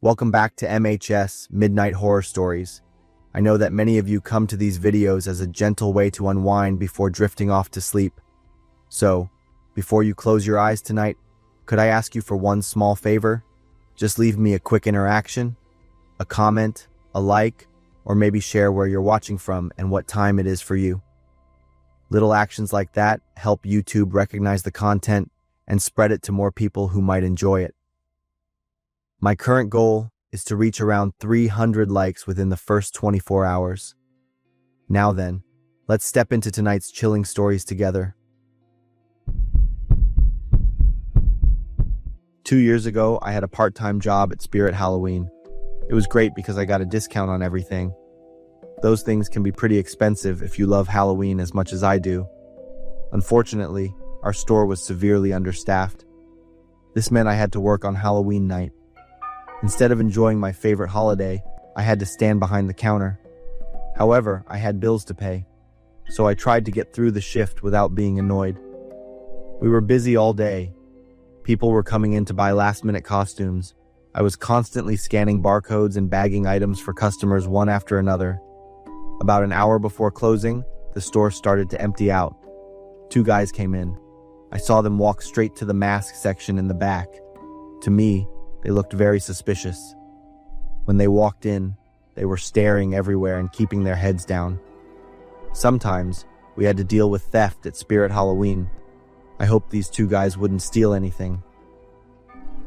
Welcome back to MHS Midnight Horror Stories. I know that many of you come to these videos as a gentle way to unwind before drifting off to sleep. So, before you close your eyes tonight, could I ask you for one small favor? Just leave me a quick interaction, a comment, a like, or maybe share where you're watching from and what time it is for you. Little actions like that help YouTube recognize the content and spread it to more people who might enjoy it. My current goal is to reach around 300 likes within the first 24 hours. Now then, let's step into tonight's chilling stories together. 2 years ago, I had a part-time job at Spirit Halloween. It was great because I got a discount on everything. Those things can be pretty expensive if you love Halloween as much as I do. Unfortunately, our store was severely understaffed. This meant I had to work on Halloween night. Instead of enjoying my favorite holiday, I had to stand behind the counter. However, I had bills to pay, so I tried to get through the shift without being annoyed. We were busy all day. People were coming in to buy last-minute costumes. I was constantly scanning barcodes and bagging items for customers one after another. About an hour before closing, the store started to empty out. 2 guys came in. I saw them walk straight to the mask section in the back. To me, they looked very suspicious. When they walked in, they were staring everywhere and keeping their heads down. Sometimes, we had to deal with theft at Spirit Halloween. I hoped these 2 guys wouldn't steal anything.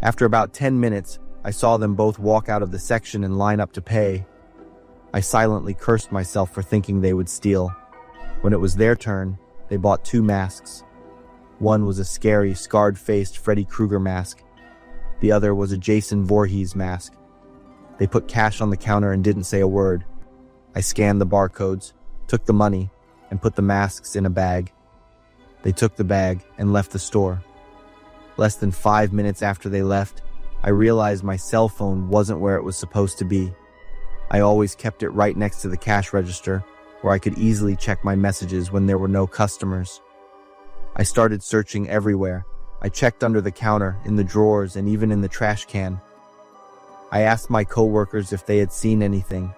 After about 10 minutes, I saw them both walk out of the section and line up to pay. I silently cursed myself for thinking they would steal. When it was their turn, they bought 2 masks. One was a scary, scarred-faced Freddy Krueger mask. The other was a Jason Voorhees mask. They put cash on the counter and didn't say a word. I scanned the barcodes, took the money, and put the masks in a bag. They took the bag and left the store. Less than 5 minutes after they left, I realized my cell phone wasn't where it was supposed to be. I always kept it right next to the cash register, where I could easily check my messages when there were no customers. I started searching everywhere. I checked under the counter, in the drawers, and even in the trash can. I asked my coworkers if they had seen anything.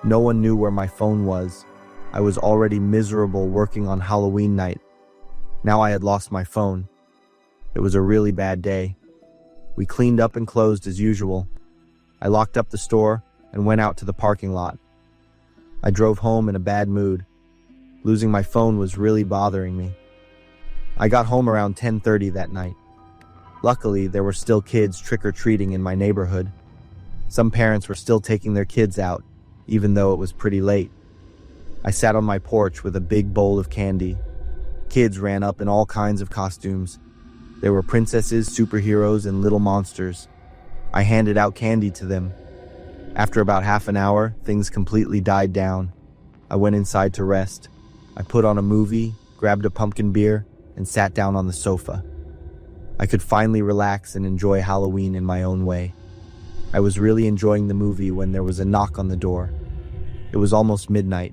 No one knew where my phone was. I was already miserable working on Halloween night. Now I had lost my phone. It was a really bad day. We cleaned up and closed as usual. I locked up the store and went out to the parking lot. I drove home in a bad mood. Losing my phone was really bothering me. I got home around 10:30 that night. Luckily, there were still kids trick-or-treating in my neighborhood. Some parents were still taking their kids out, even though it was pretty late. I sat on my porch with a big bowl of candy. Kids ran up in all kinds of costumes. There were princesses, superheroes, and little monsters. I handed out candy to them. After about half an hour, things completely died down. I went inside to rest. I put on a movie, grabbed a pumpkin beer, and sat down on the sofa. I could finally relax and enjoy Halloween in my own way. I was really enjoying the movie when there was a knock on the door. It was almost midnight,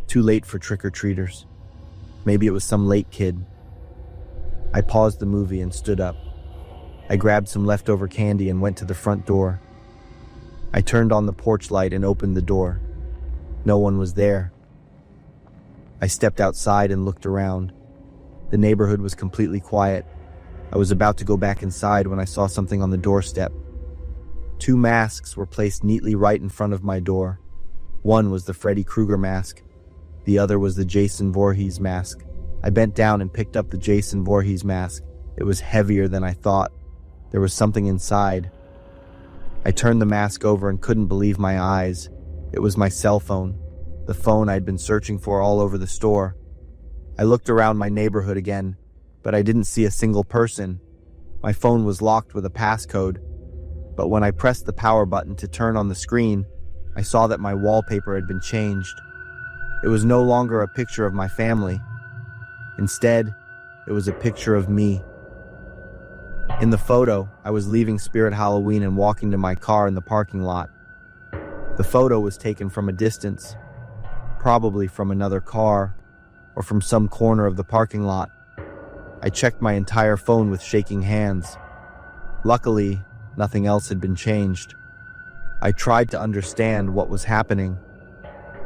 too late for trick-or-treaters. Maybe it was some late kid. I paused the movie and stood up. I grabbed some leftover candy and went to the front door. I turned on the porch light and opened the door. No one was there. I stepped outside and looked around. The neighborhood was completely quiet. I was about to go back inside when I saw something on the doorstep. 2 masks were placed neatly right in front of my door. One was the Freddy Krueger mask. The other was the Jason Voorhees mask. I bent down and picked up the Jason Voorhees mask. It was heavier than I thought. There was something inside. I turned the mask over and couldn't believe my eyes. It was my cell phone, the phone I'd been searching for all over the store. I looked around my neighborhood again, but I didn't see a single person. My phone was locked with a passcode, but when I pressed the power button to turn on the screen, I saw that my wallpaper had been changed. It was no longer a picture of my family. Instead, it was a picture of me. In the photo, I was leaving Spirit Halloween and walking to my car in the parking lot. The photo was taken from a distance, probably from another car, or from some corner of the parking lot. I checked my entire phone with shaking hands. Luckily, nothing else had been changed. I tried to understand what was happening.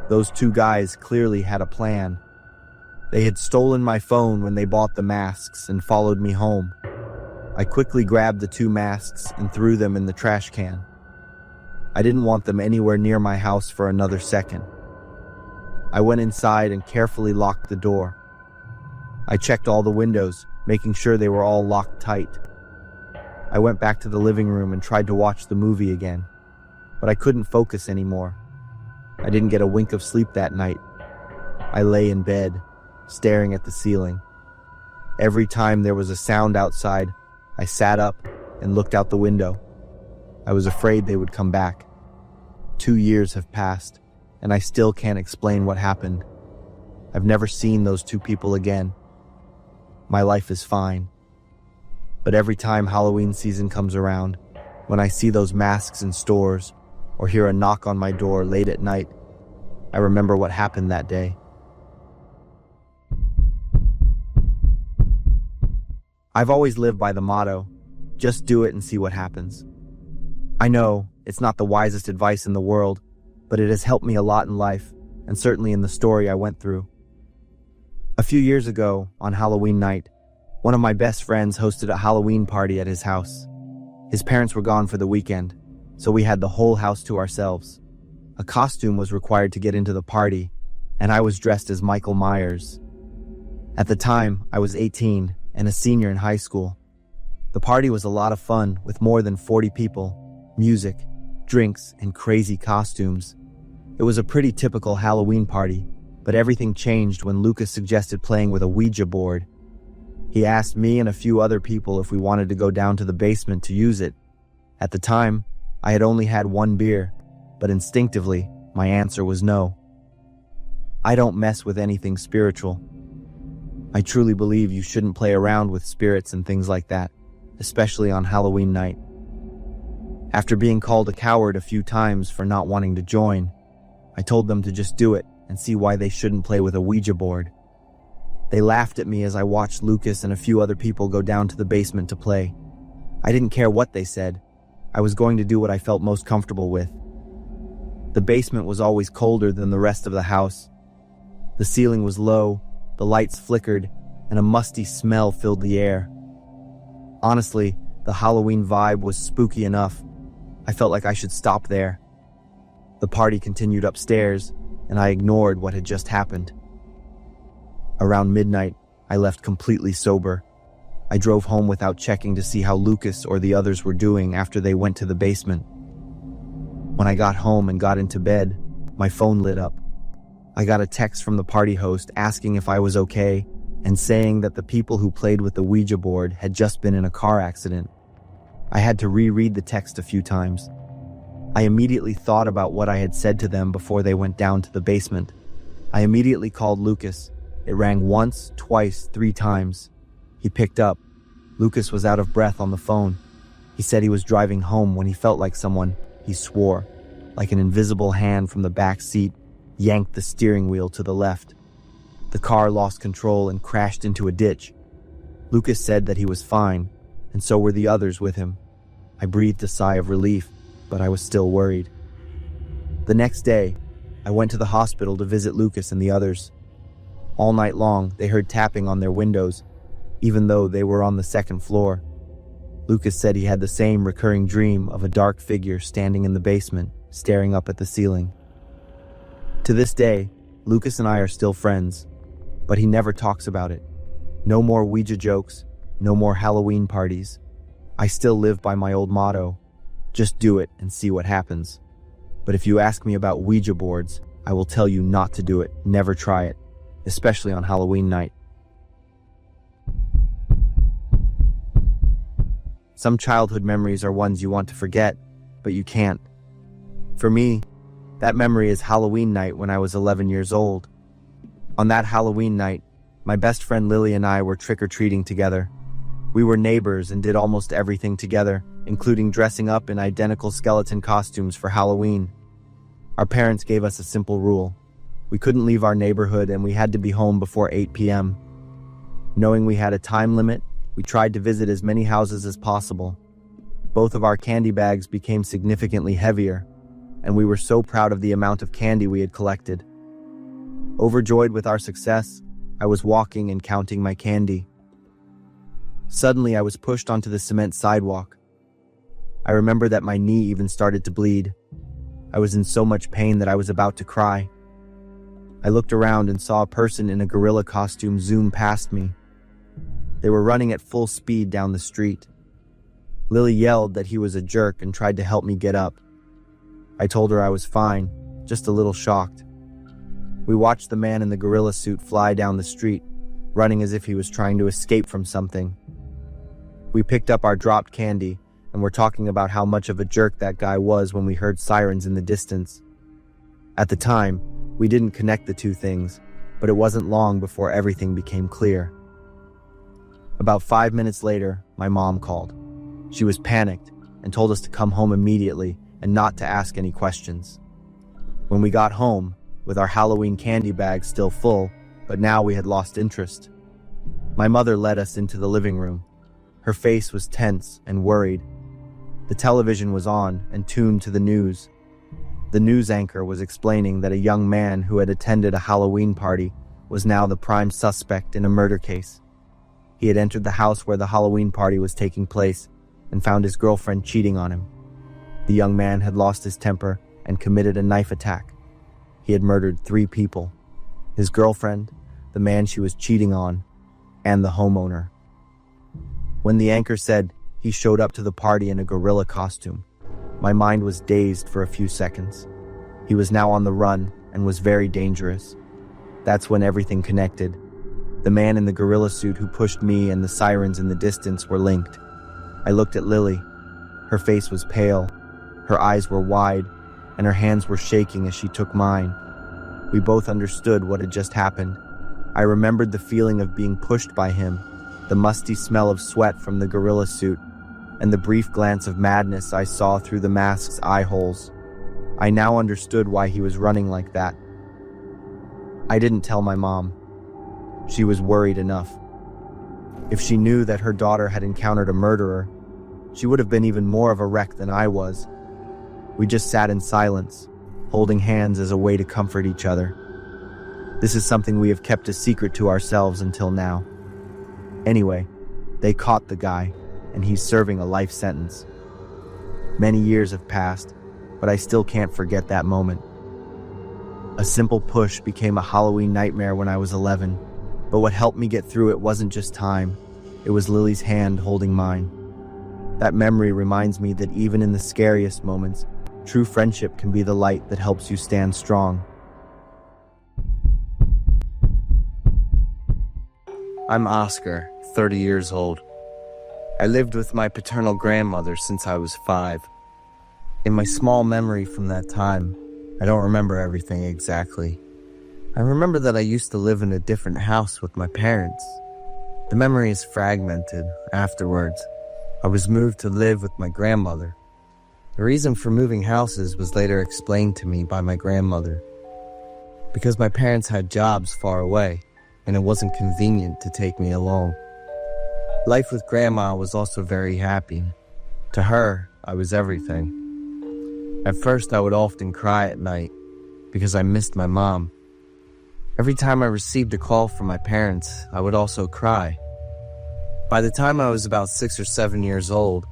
Those two guys clearly had a plan. They had stolen my phone when they bought the masks and followed me home. I quickly grabbed the two masks and threw them in the trash can. I didn't want them anywhere near my house for another second. I went inside and carefully locked the door. I checked all the windows, making sure they were all locked tight. I went back to the living room and tried to watch the movie again, but I couldn't focus anymore. I didn't get a wink of sleep that night. I lay in bed, staring at the ceiling. Every time there was a sound outside, I sat up and looked out the window. I was afraid they would come back. 2 years have passed, and I still can't explain what happened. I've never seen those two people again. My life is fine. But every time Halloween season comes around, when I see those masks in stores or hear a knock on my door late at night, I remember what happened that day. I've always lived by the motto, just do it and see what happens. I know it's not the wisest advice in the world, but it has helped me a lot in life, and certainly in the story I went through. A few years ago, on Halloween night, one of my best friends hosted a Halloween party at his house. His parents were gone for the weekend, so we had the whole house to ourselves. A costume was required to get into the party, and I was dressed as Michael Myers. At the time, I was 18 and a senior in high school. The party was a lot of fun with more than 40 people, music, drinks, and crazy costumes. It was a pretty typical Halloween party, but everything changed when Lucas suggested playing with a Ouija board. He asked me and a few other people if we wanted to go down to the basement to use it. At the time, I had only had one beer, but instinctively, my answer was no. I don't mess with anything spiritual. I truly believe you shouldn't play around with spirits and things like that, especially on Halloween night. After being called a coward a few times for not wanting to join, I told them to just do it and see why they shouldn't play with a Ouija board. They laughed at me as I watched Lucas and a few other people go down to the basement to play. I didn't care what they said. I was going to do what I felt most comfortable with. The basement was always colder than the rest of the house. The ceiling was low, the lights flickered, and a musty smell filled the air. Honestly, the Halloween vibe was spooky enough. I felt like I should stop there. The party continued upstairs, and I ignored what had just happened. Around midnight, I left completely sober. I drove home without checking to see how Lucas or the others were doing after they went to the basement. When I got home and got into bed, my phone lit up. I got a text from the party host asking if I was okay and saying that the people who played with the Ouija board had just been in a car accident. I had to reread the text a few times. I immediately thought about what I had said to them before they went down to the basement. I immediately called Lucas. It rang once, twice, 3 times. He picked up. Lucas was out of breath on the phone. He said he was driving home when he felt like someone, he swore, like an invisible hand from the back seat, yanked the steering wheel to the left. The car lost control and crashed into a ditch. Lucas said that he was fine, and so were the others with him. I breathed a sigh of relief, but I was still worried. The next day, I went to the hospital to visit Lucas and the others. All night long, they heard tapping on their windows, even though they were on the 2nd floor. Lucas said he had the same recurring dream of a dark figure standing in the basement, staring up at the ceiling. To this day, Lucas and I are still friends, but he never talks about it. No more Ouija jokes, no more Halloween parties. I still live by my old motto, just do it and see what happens. But if you ask me about Ouija boards, I will tell you not to do it, never try it, especially on Halloween night. Some childhood memories are ones you want to forget, but you can't. For me, that memory is Halloween night when I was 11 years old. On that Halloween night, my best friend Lily and I were trick-or-treating together. We were neighbors and did almost everything together, including dressing up in identical skeleton costumes for Halloween. Our parents gave us a simple rule. We couldn't leave our neighborhood and we had to be home before 8 p.m. Knowing we had a time limit, we tried to visit as many houses as possible. Both of our candy bags became significantly heavier, and we were so proud of the amount of candy we had collected. Overjoyed with our success, I was walking and counting my candy. Suddenly, I was pushed onto the cement sidewalk. I remember that my knee even started to bleed. I was in so much pain that I was about to cry. I looked around and saw a person in a gorilla costume zoom past me. They were running at full speed down the street. Lily yelled that he was a jerk and tried to help me get up. I told her I was fine, just a little shocked. We watched the man in the gorilla suit fly down the street, running as if he was trying to escape from something. We picked up our dropped candy and were talking about how much of a jerk that guy was when we heard sirens in the distance. At the time, we didn't connect the two things, but it wasn't long before everything became clear. About 5 minutes later, my mom called. She was panicked and told us to come home immediately and not to ask any questions. When we got home, with our Halloween candy bags still full, but now we had lost interest, my mother led us into the living room. Her face was tense and worried. The television was on and tuned to the news. The news anchor was explaining that a young man who had attended a Halloween party was now the prime suspect in a murder case. He had entered the house where the Halloween party was taking place and found his girlfriend cheating on him. The young man had lost his temper and committed a knife attack. He had murdered 3 people: his girlfriend, the man she was cheating on, and the homeowner. When the anchor said he showed up to the party in a gorilla costume, my mind was dazed for a few seconds. He was now on the run and was very dangerous. That's when everything connected. The man in the gorilla suit who pushed me and the sirens in the distance were linked. I looked at Lily. Her face was pale, her eyes were wide, and her hands were shaking as she took mine. We both understood what had just happened. I remembered the feeling of being pushed by him, the musty smell of sweat from the gorilla suit, and the brief glance of madness I saw through the mask's eye holes. I now understood why he was running like that. I didn't tell my mom. She was worried enough. If she knew that her daughter had encountered a murderer, she would have been even more of a wreck than I was. We just sat in silence, holding hands as a way to comfort each other. This is something we have kept a secret to ourselves until now. Anyway, they caught the guy, and he's serving a life sentence. Many years have passed, but I still can't forget that moment. A simple push became a Halloween nightmare when I was 11, but what helped me get through it wasn't just time, it was Lily's hand holding mine. That memory reminds me that even in the scariest moments, true friendship can be the light that helps you stand strong. I'm Oscar, 30 years old. I lived with my paternal grandmother since I was 5. In my small memory from that time, I don't remember everything exactly. I remember that I used to live in a different house with my parents. The memory is fragmented. Afterwards, I was moved to live with my grandmother. The reason for moving houses was later explained to me by my grandmother. Because my parents had jobs far away, and it wasn't convenient to take me along. Life with Grandma was also very happy. To her, I was everything. At first, I would often cry at night because I missed my mom. Every time I received a call from my parents, I would also cry. By the time I was about 6 or 7 years old,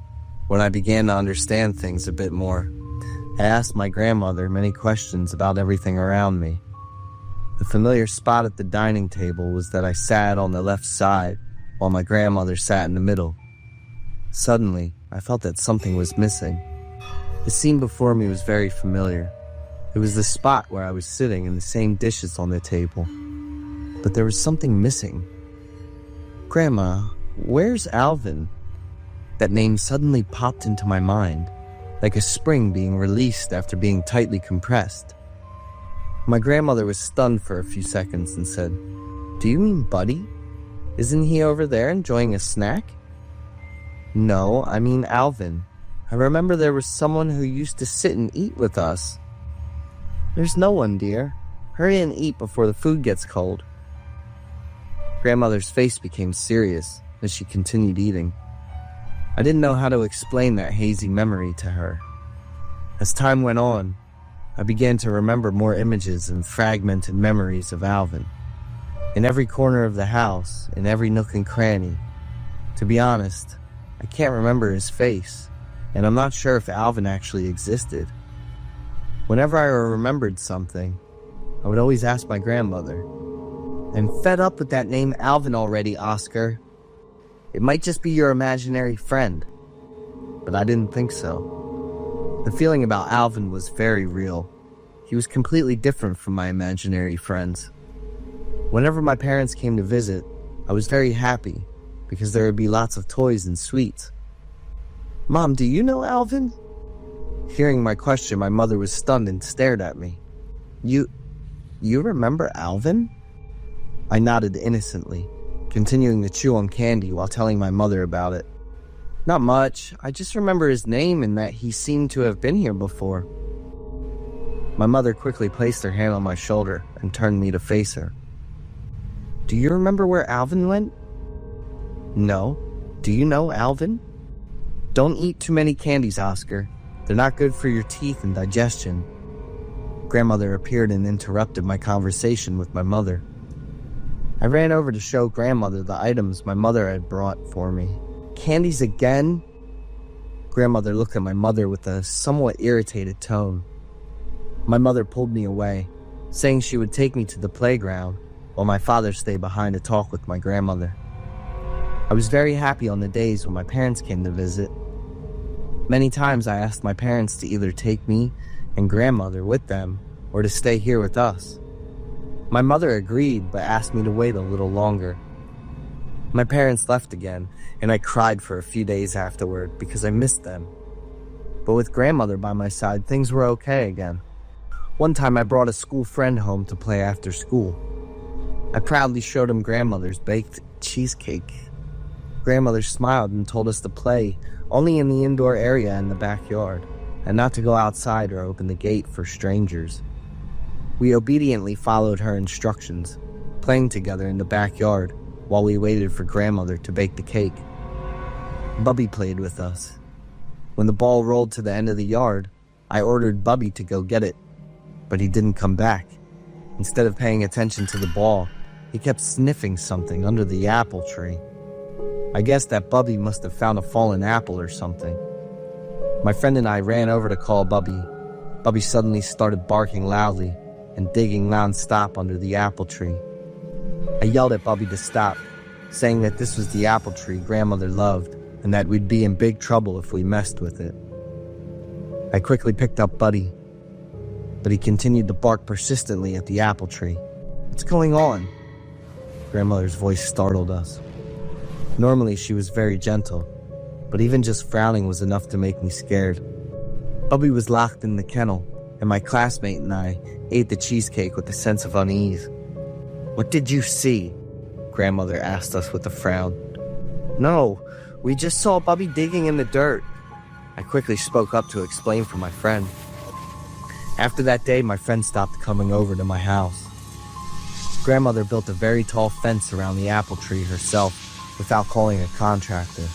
when I began to understand things a bit more, I asked my grandmother many questions about everything around me. The familiar spot at the dining table was that I sat on the left side while my grandmother sat in the middle. Suddenly, I felt that something was missing. The scene before me was very familiar. It was the spot where I was sitting and the same dishes on the table. But there was something missing. Grandma, where's Alvin? That name suddenly popped into my mind, like a spring being released after being tightly compressed. My grandmother was stunned for a few seconds and said, "Do you mean Buddy? Isn't he over there enjoying a snack?" "No, I mean Alvin. I remember there was someone who used to sit and eat with us." "There's no one, dear. Hurry and eat before the food gets cold." Grandmother's face became serious as she continued eating. I didn't know how to explain that hazy memory to her. As time went on, I began to remember more images and fragmented memories of Alvin. In every corner of the house, in every nook and cranny. To be honest, I can't remember his face, and I'm not sure if Alvin actually existed. Whenever I remembered something, I would always ask my grandmother, "I'm fed up with that name Alvin already, Oscar. It might just be your imaginary friend." But I didn't think so. The feeling about Alvin was very real. He was completely different from my imaginary friends. Whenever my parents came to visit, I was very happy because there would be lots of toys and sweets. "Mom, do you know Alvin?" Hearing my question, my mother was stunned and stared at me. You remember Alvin?" I nodded innocently, continuing to chew on candy while telling my mother about it. "Not much. I just remember his name and that he seemed to have been here before." My mother quickly placed her hand on my shoulder and turned me to face her. "Do you remember where Alvin went?" "No. Do you know Alvin?" "Don't eat too many candies, Oscar. They're not good for your teeth and digestion." Grandmother appeared and interrupted my conversation with my mother. I ran over to show grandmother the items my mother had brought for me. "Candies again?" Grandmother looked at my mother with a somewhat irritated tone. My mother pulled me away, saying she would take me to the playground while my father stayed behind to talk with my grandmother. I was very happy on the days when my parents came to visit. Many times I asked my parents to either take me and grandmother with them or to stay here with us. My mother agreed but asked me to wait a little longer. My parents left again, and I cried for a few days afterward because I missed them. But with grandmother by my side, things were okay again. One time I brought a school friend home to play after school. I proudly showed him grandmother's baked cheesecake. Grandmother smiled and told us to play only in the indoor area in the backyard, and not to go outside or open the gate for strangers. We obediently followed her instructions, playing together in the backyard while we waited for grandmother to bake the cake. Bubby played with us. When the ball rolled to the end of the yard, I ordered Bubby to go get it, but he didn't come back. Instead of paying attention to the ball, he kept sniffing something under the apple tree. I guess that Bubby must have found a fallen apple or something. My friend and I ran over to call Bubby. Bubby suddenly started barking loudly and digging non-stop under the apple tree. I yelled at Bubby to stop, saying that this was the apple tree grandmother loved and that we'd be in big trouble if we messed with it. I quickly picked up Buddy, but he continued to bark persistently at the apple tree. "What's going on?" Grandmother's voice startled us. Normally she was very gentle, but even just frowning was enough to make me scared. Bubby was locked in the kennel, and my classmate and I ate the cheesecake with a sense of unease. "What did you see?" Grandmother asked us with a frown. "No, we just saw Bubby digging in the dirt." I quickly spoke up to explain for my friend. After that day, my friend stopped coming over to my house. Grandmother built a very tall fence around the apple tree herself without calling a contractor.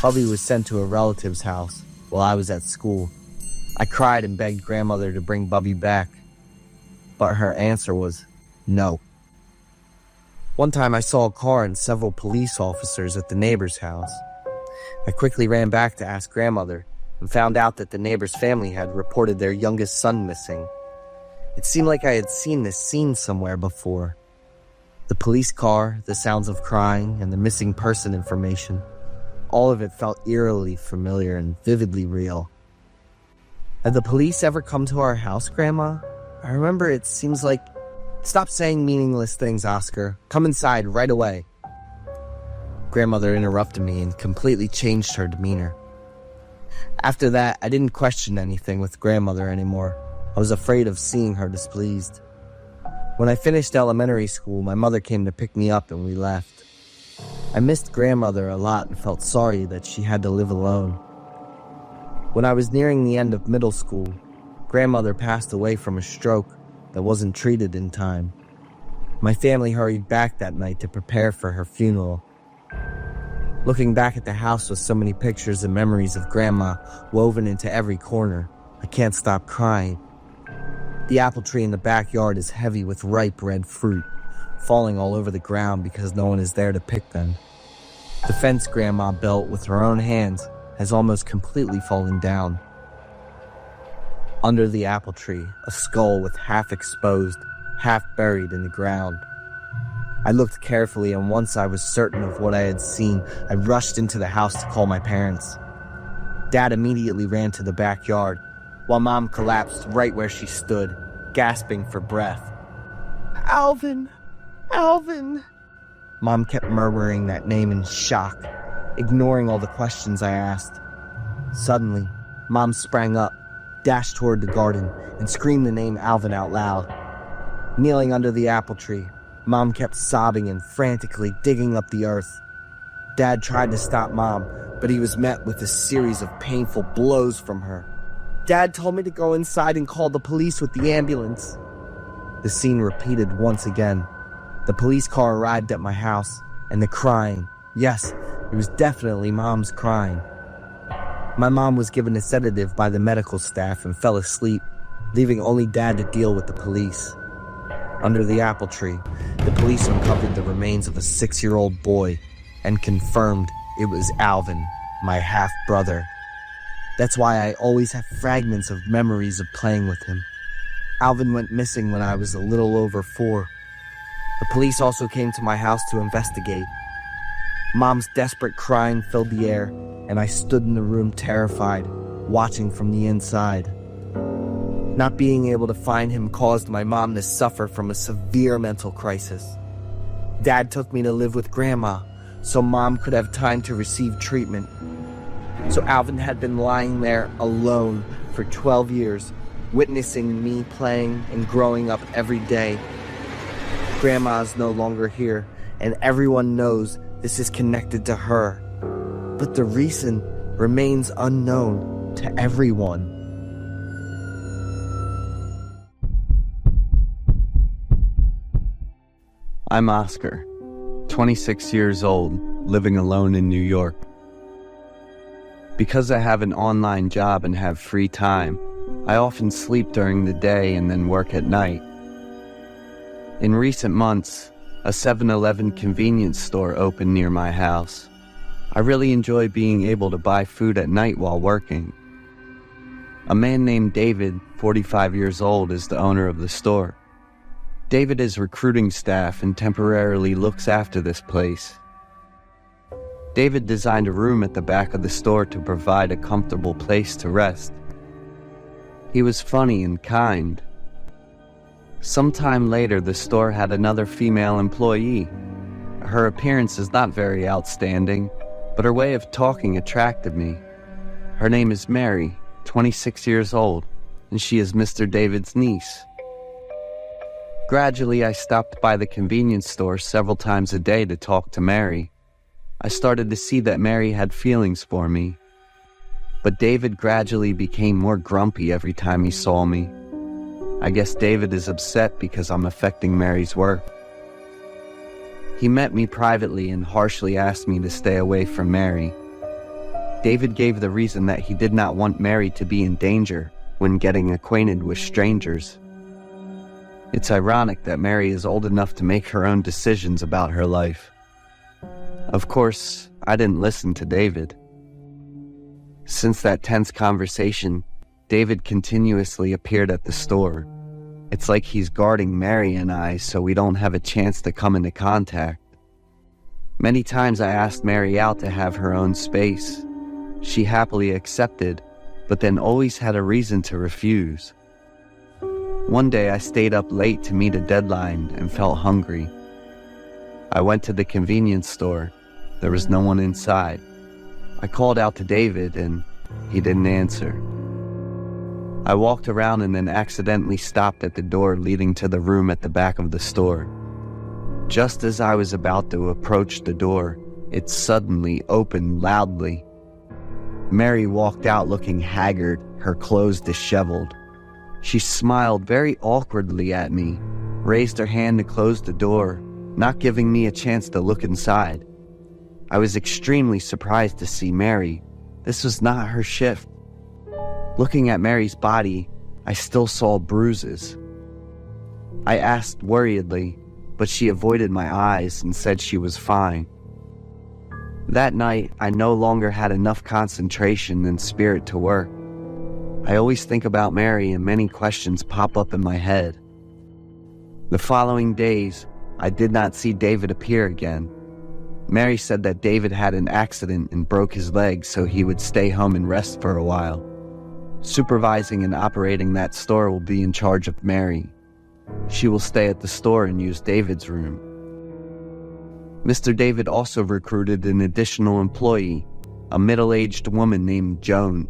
Bubby was sent to a relative's house while I was at school. I cried and begged grandmother to bring Bubby back, but her answer was no. One time I saw a car and several police officers at the neighbor's house. I quickly ran back to ask grandmother and found out that the neighbor's family had reported their youngest son missing. It seemed like I had seen this scene somewhere before. The police car, the sounds of crying, and the missing person information. All of it felt eerily familiar and vividly real. Had the police ever come to our house, Grandma? I remember it seems like... Stop saying meaningless things, Oscar. Come inside right away. Grandmother interrupted me and completely changed her demeanor. After that, I didn't question anything with grandmother anymore. I was afraid of seeing her displeased. When I finished elementary school, my mother came to pick me up and we left. I missed grandmother a lot and felt sorry that she had to live alone. When I was nearing the end of middle school, grandmother passed away from a stroke that wasn't treated in time. My family hurried back that night to prepare for her funeral. Looking back at the house with so many pictures and memories of Grandma woven into every corner, I can't stop crying The apple tree in the backyard is heavy with ripe red fruit, falling all over the ground because no one is there to pick them. The fence Grandma built with her own hands has almost completely fallen down. Under the apple tree, a skull with half exposed, half buried in the ground. I looked carefully, and once I was certain of what I had seen, I rushed into the house to call my parents. Dad immediately ran to the backyard, while Mom collapsed right where she stood, gasping for breath. "Alvin! Alvin!" Mom kept murmuring that name in shock, ignoring all the questions I asked. Suddenly, Mom sprang up, dashed toward the garden, and screamed the name Alvin out loud. Kneeling under the apple tree, Mom kept sobbing and frantically digging up the earth. Dad tried to stop Mom, but he was met with a series of painful blows from her. Dad told me to go inside and call the police with the ambulance. The scene repeated once again. The police car arrived at my house, and the crying, yes, it was definitely Mom's crying. My mom was given a sedative by the medical staff and fell asleep, leaving only Dad to deal with the police. Under the apple tree, the police uncovered the remains of a 6-year-old boy and confirmed it was Alvin, my half-brother. That's why I always have fragments of memories of playing with him. Alvin went missing when I was a little over 4. The police also came to my house to investigate. Mom's desperate crying filled the air, and I stood in the room terrified, watching from the inside. Not being able to find him caused my mom to suffer from a severe mental crisis. Dad took me to live with Grandma, so Mom could have time to receive treatment. So Alvin had been lying there alone for 12 years, witnessing me playing and growing up every day. Grandma's no longer here, and everyone knows this is connected to her. But the reason remains unknown to everyone. I'm Oscar, 26 years old, living alone in New York. Because I have an online job and have free time, I often sleep during the day and then work at night. In recent months, a 7-Eleven convenience store opened near my house. I really enjoy being able to buy food at night while working. A man named David, 45 years old, is the owner of the store. David is recruiting staff and temporarily looks after this place. David designed a room at the back of the store to provide a comfortable place to rest. He was funny and kind. Sometime later, the store had another female employee. Her appearance is not very outstanding, but her way of talking attracted me. Her name is Mary, 26 years old, and she is Mr. David's niece. Gradually, I stopped by the convenience store several times a day to talk to Mary. I started to see that Mary had feelings for me. But David gradually became more grumpy every time he saw me. I guess David is upset because I'm affecting Mary's work. He met me privately and harshly asked me to stay away from Mary. David gave the reason that he did not want Mary to be in danger when getting acquainted with strangers. It's ironic that Mary is old enough to make her own decisions about her life. Of course, I didn't listen to David. Since that tense conversation, David continuously appeared at the store. It's like he's guarding Mary and I so we don't have a chance to come into contact. Many times I asked Mary out to have her own space. She happily accepted, but then always had a reason to refuse. One day I stayed up late to meet a deadline and felt hungry. I went to the convenience store. There was no one inside. I called out to David and he didn't answer. I walked around and then accidentally stopped at the door leading to the room at the back of the store. Just as I was about to approach the door, it suddenly opened loudly. Mary walked out looking haggard, her clothes disheveled. She smiled very awkwardly at me, raised her hand to close the door, not giving me a chance to look inside. I was extremely surprised to see Mary. This was not her shift. Looking at Mary's body, I still saw bruises. I asked worriedly, but she avoided my eyes and said she was fine. That night, I no longer had enough concentration and spirit to work. I always think about Mary and many questions pop up in my head. The following days, I did not see David appear again. Mary said that David had an accident and broke his leg, so he would stay home and rest for a while. Supervising and operating that store will be in charge of Mary. She will stay at the store and use David's room. Mr. David also recruited an additional employee, a middle-aged woman named Joan.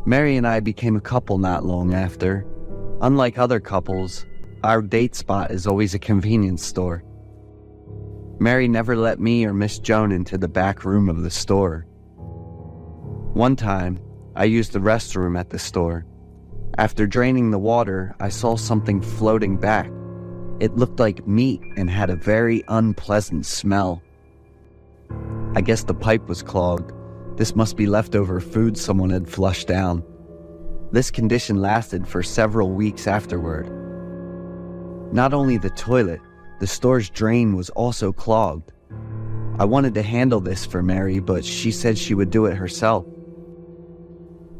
Mary and I became a couple not long after. Unlike other couples, our date spot is always a convenience store. Mary never let me or Miss Joan into the back room of the store. One time, I used the restroom at the store. After draining the water, I saw something floating back. It looked like meat and had a very unpleasant smell. I guess the pipe was clogged. This must be leftover food someone had flushed down. This condition lasted for several weeks afterward. Not only the toilet, the store's drain was also clogged. I wanted to handle this for Mary, but she said she would do it herself.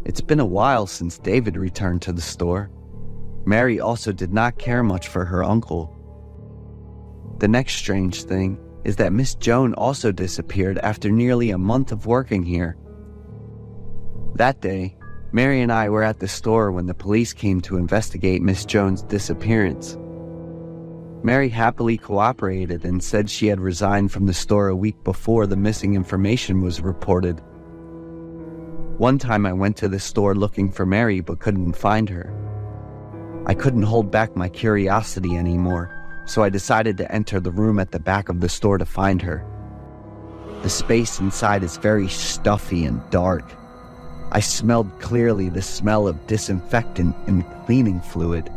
It's been a while since David returned to the store. Mary also did not care much for her uncle. The next strange thing is that Miss Joan also disappeared after nearly a month of working here. That day, Mary and I were at the store when the police came to investigate Miss Joan's disappearance. Mary happily cooperated and said she had resigned from the store a week before the missing information was reported. One time I went to the store looking for Mary but couldn't find her. I couldn't hold back my curiosity anymore, so I decided to enter the room at the back of the store to find her. The space inside is very stuffy and dark. I smelled clearly the smell of disinfectant and cleaning fluid.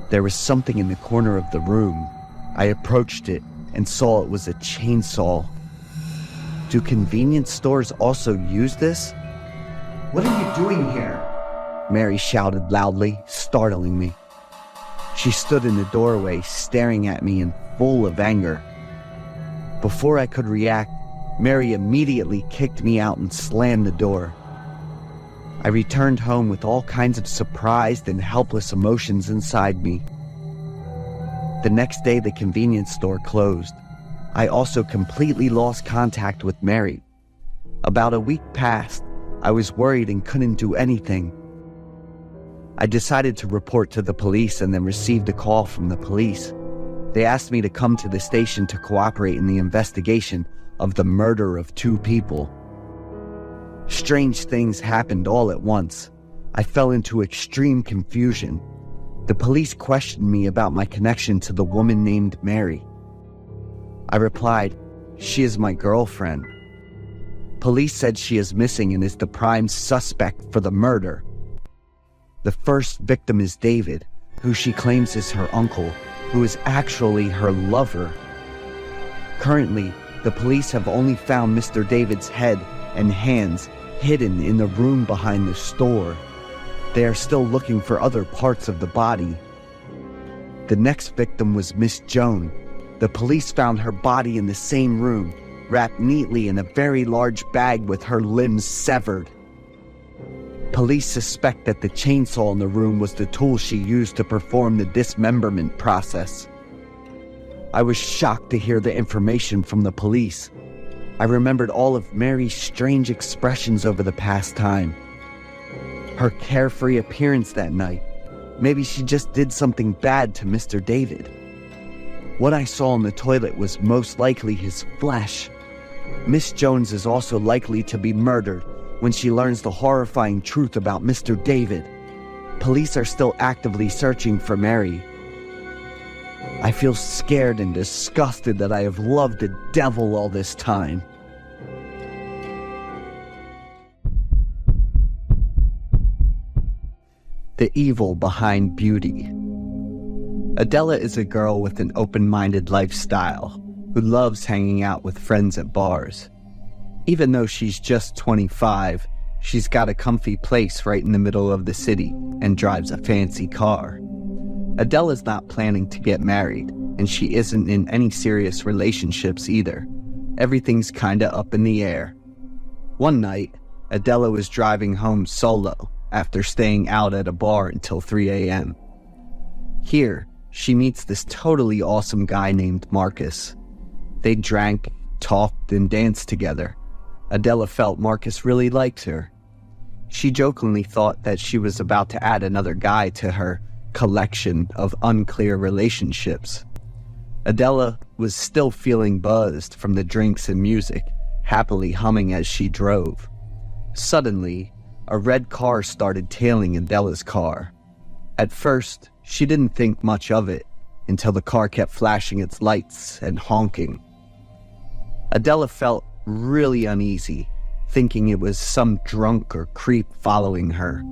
There was something in the corner of the room. I approached it and saw it was a chainsaw. Do convenience stores also use this? What are you doing here? Mary shouted loudly, startling me. She stood in the doorway, staring at me and full of anger. Before I could react, Mary immediately kicked me out and slammed the door. I returned home with all kinds of surprised and helpless emotions inside me. The next day, the convenience store closed. I also completely lost contact with Mary. About a week passed. I was worried and couldn't do anything. I decided to report to the police and then received a call from the police. They asked me to come to the station to cooperate in the investigation of the murder of 2 people. Strange things happened all at once. I fell into extreme confusion. The police questioned me about my connection to the woman named Mary. I replied, "She is my girlfriend." Police said she is missing and is the prime suspect for the murder. The first victim is David, who she claims is her uncle, who is actually her lover. Currently, the police have only found Mr. David's head and hands hidden in the room behind the store. They are still looking for other parts of the body. The next victim was Miss Joan. The police found her body in the same room, wrapped neatly in a very large bag with her limbs severed. Police suspect that the chainsaw in the room was the tool she used to perform the dismemberment process. I was shocked to hear the information from the police. I remembered all of Mary's strange expressions over the past time. Her carefree appearance that night. Maybe she just did something bad to Mr. David. What I saw in the toilet was most likely his flesh. Miss Jones is also likely to be murdered when she learns the horrifying truth about Mr. David. Police are still actively searching for Mary. I feel scared and disgusted that I have loved the devil all this time. The evil behind beauty. Adela is a girl with an open-minded lifestyle who loves hanging out with friends at bars. Even though she's just 25, She's got a comfy place right in the middle of the city and drives a fancy car. Adela's not planning to get married, and she isn't in any serious relationships either. Everything's kinda up in the air. One night, Adela was driving home solo after staying out at a bar until 3 a.m. Here, she meets this totally awesome guy named Marcus. They drank, talked, and danced together. Adela felt Marcus really liked her. She jokingly thought that she was about to add another guy to her collection of unclear relationships. Adela was still feeling buzzed from the drinks and music, happily humming as she drove. Suddenly, a red car started tailing Adela's car. At first, she didn't think much of it until the car kept flashing its lights and honking. Adela felt really uneasy, thinking it was some drunk or creep following her.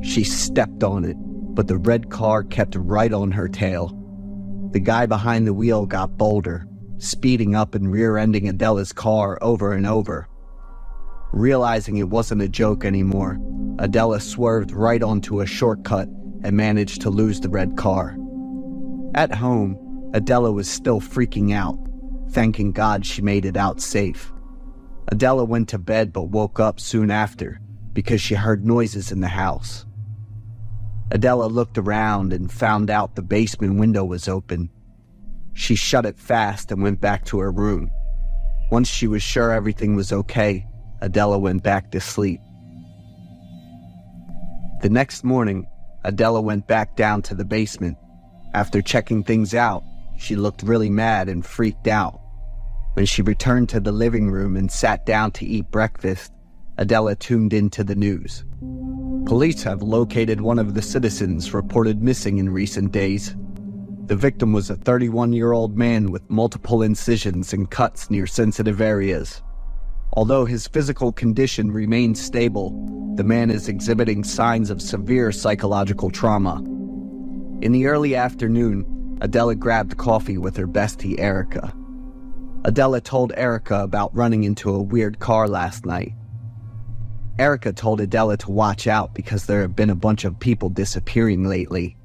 She stepped on it, but the red car kept right on her tail. The guy behind the wheel got bolder, speeding up and rear-ending Adela's car over and over. Realizing it wasn't a joke anymore, Adela swerved right onto a shortcut and managed to lose the red car. At home, Adela was still freaking out, thanking God she made it out safe. Adela went to bed but woke up soon after because she heard noises in the house. Adela looked around and found out the basement window was open. She shut it fast and went back to her room. Once she was sure everything was okay, Adela went back to sleep. The next morning, Adela went back down to the basement. After checking things out, she looked really mad and freaked out. When she returned to the living room and sat down to eat breakfast, Adela tuned into the news. Police have located one of the citizens reported missing in recent days. The victim was a 31-year-old man with multiple incisions and cuts near sensitive areas. Although his physical condition remains stable, the man is exhibiting signs of severe psychological trauma. In the early afternoon, Adela grabbed coffee with her bestie, Erica. Adela told Erica about running into a weird car last night. Erica told Adela to watch out because there have been a bunch of people disappearing lately.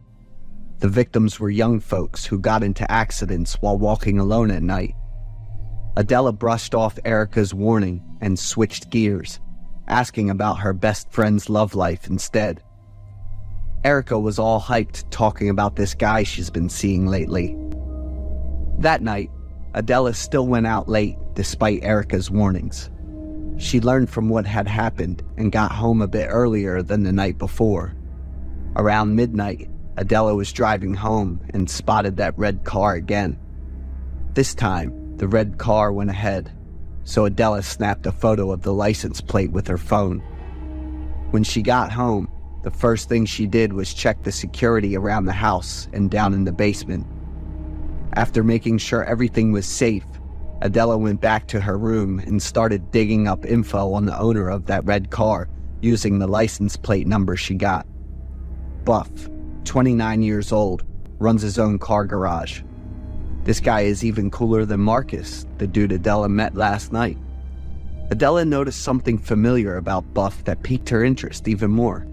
The victims were young folks who got into accidents while walking alone at night. Adela brushed off Erica's warning and switched gears, asking about her best friend's love life instead. Erica was all hyped talking about this guy she's been seeing lately. That night, Adela still went out late despite Erica's warnings. She learned from what had happened and got home a bit earlier than the night before. Around midnight, Adela was driving home and spotted that red car again. This time, the red car went ahead, so Adela snapped a photo of the license plate with her phone. When she got home, the first thing she did was check the security around the house and down in the basement. After making sure everything was safe, Adela went back to her room and started digging up info on the owner of that red car using the license plate number she got. Buff, 29 years old, runs his own car garage. This guy is even cooler than Marcus, the dude Adela met last night. Adela noticed something familiar about Buff that piqued her interest even more.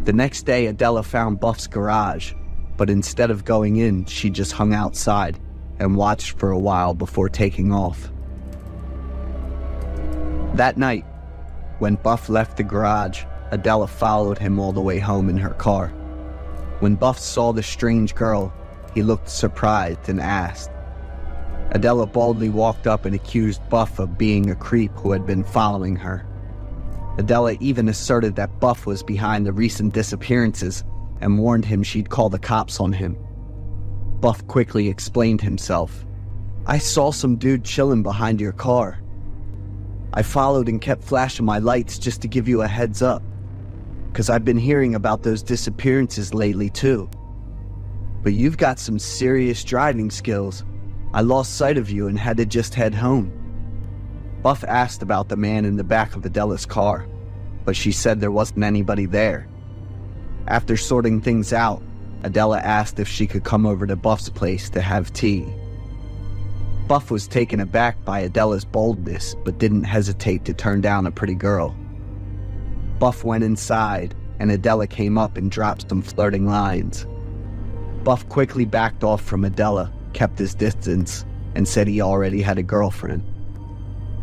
The next day, Adela found Buff's garage, but instead of going in, she just hung outside and watched for a while before taking off. That night, when Buff left the garage, Adela followed him all the way home in her car. When Buff saw the strange girl, he looked surprised and asked. Adela boldly walked up and accused Buff of being a creep who had been following her. Adela even asserted that Buff was behind the recent disappearances and warned him she'd call the cops on him. Buff quickly explained himself. "I saw some dude chilling behind your car. I followed and kept flashing my lights just to give you a heads up, 'cause I've been hearing about those disappearances lately too. But you've got some serious driving skills. I lost sight of you and had to just head home." Buff asked about the man in the back of Adela's car, but she said there wasn't anybody there. After sorting things out, Adela asked if she could come over to Buff's place to have tea. Buff was taken aback by Adela's boldness, but didn't hesitate to turn down a pretty girl. Buff went inside, and Adela came up and dropped some flirting lines. Buff quickly backed off from Adela, kept his distance, and said he already had a girlfriend.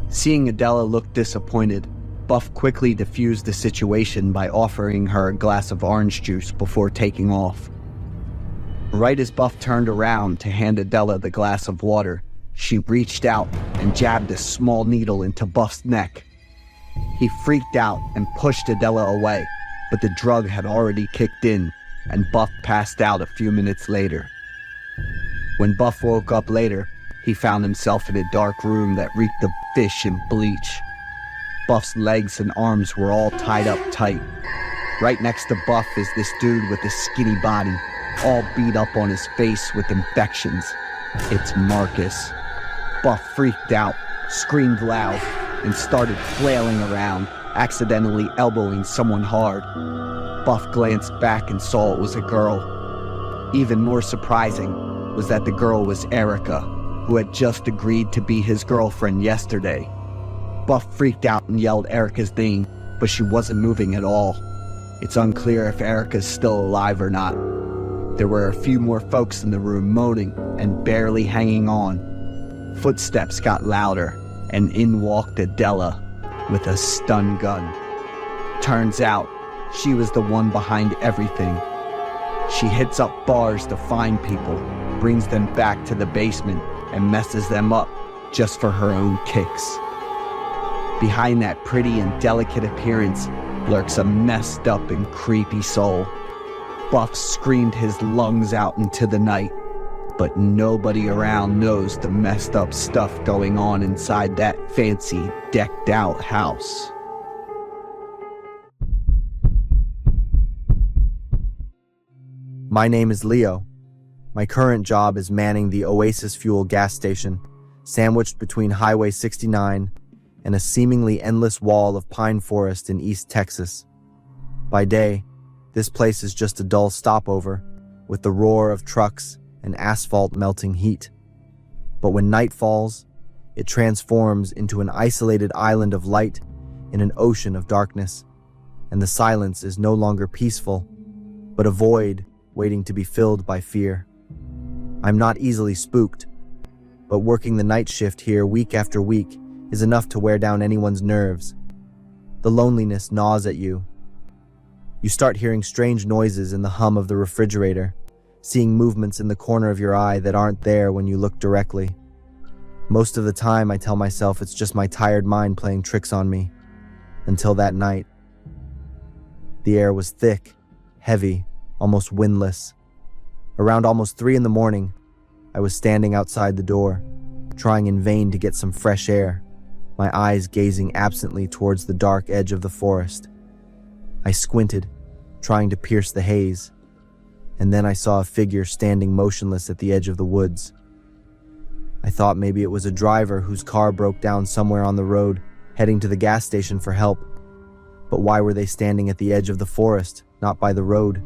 Seeing Adela look disappointed, Buff quickly diffused the situation by offering her a glass of orange juice before taking off. Right as Buff turned around to hand Adela the glass of water, she reached out and jabbed a small needle into Buff's neck. He freaked out and pushed Adela away, but the drug had already kicked in, and Buff passed out a few minutes later. When Buff woke up later, he found himself in a dark room that reeked of fish and bleach. Buff's legs and arms were all tied up tight. Right next to Buff is this dude with a skinny body, all beat up on his face with infections. It's Marcus. Buff freaked out, screamed loud, and started flailing around, accidentally elbowing someone hard. Buff glanced back and saw it was a girl. Even more surprising was that the girl was Erica, who had just agreed to be his girlfriend yesterday. Buff freaked out and yelled Erica's name, but she wasn't moving at all. It's unclear if Erica's still alive or not. There were a few more folks in the room moaning and barely hanging on. Footsteps got louder, and in walked Adela with a stun gun. Turns out, she was the one behind everything. She hits up bars to find people, brings them back to the basement, and messes them up just for her own kicks. Behind that pretty and delicate appearance lurks a messed up and creepy soul. Buff screamed his lungs out into the night, but nobody around knows the messed up stuff going on inside that fancy, decked out house. My name is Leo. My current job is manning the Oasis Fuel gas station, sandwiched between Highway 69 and a seemingly endless wall of pine forest in East Texas. By day, this place is just a dull stopover, with the roar of trucks and asphalt melting heat. But when night falls, it transforms into an isolated island of light in an ocean of darkness, and the silence is no longer peaceful, but a void waiting to be filled by fear. I'm not easily spooked, but working the night shift here week after week is enough to wear down anyone's nerves. The loneliness gnaws at you. You start hearing strange noises in the hum of the refrigerator, seeing movements in the corner of your eye that aren't there when you look directly. Most of the time, I tell myself it's just my tired mind playing tricks on me. Until that night. The air was thick, heavy, almost windless. Around almost 3 a.m, I was standing outside the door, trying in vain to get some fresh air, my eyes gazing absently towards the dark edge of the forest. I squinted, trying to pierce the haze, and then I saw a figure standing motionless at the edge of the woods. I thought maybe it was a driver whose car broke down somewhere on the road, heading to the gas station for help. But why were they standing at the edge of the forest, not by the road?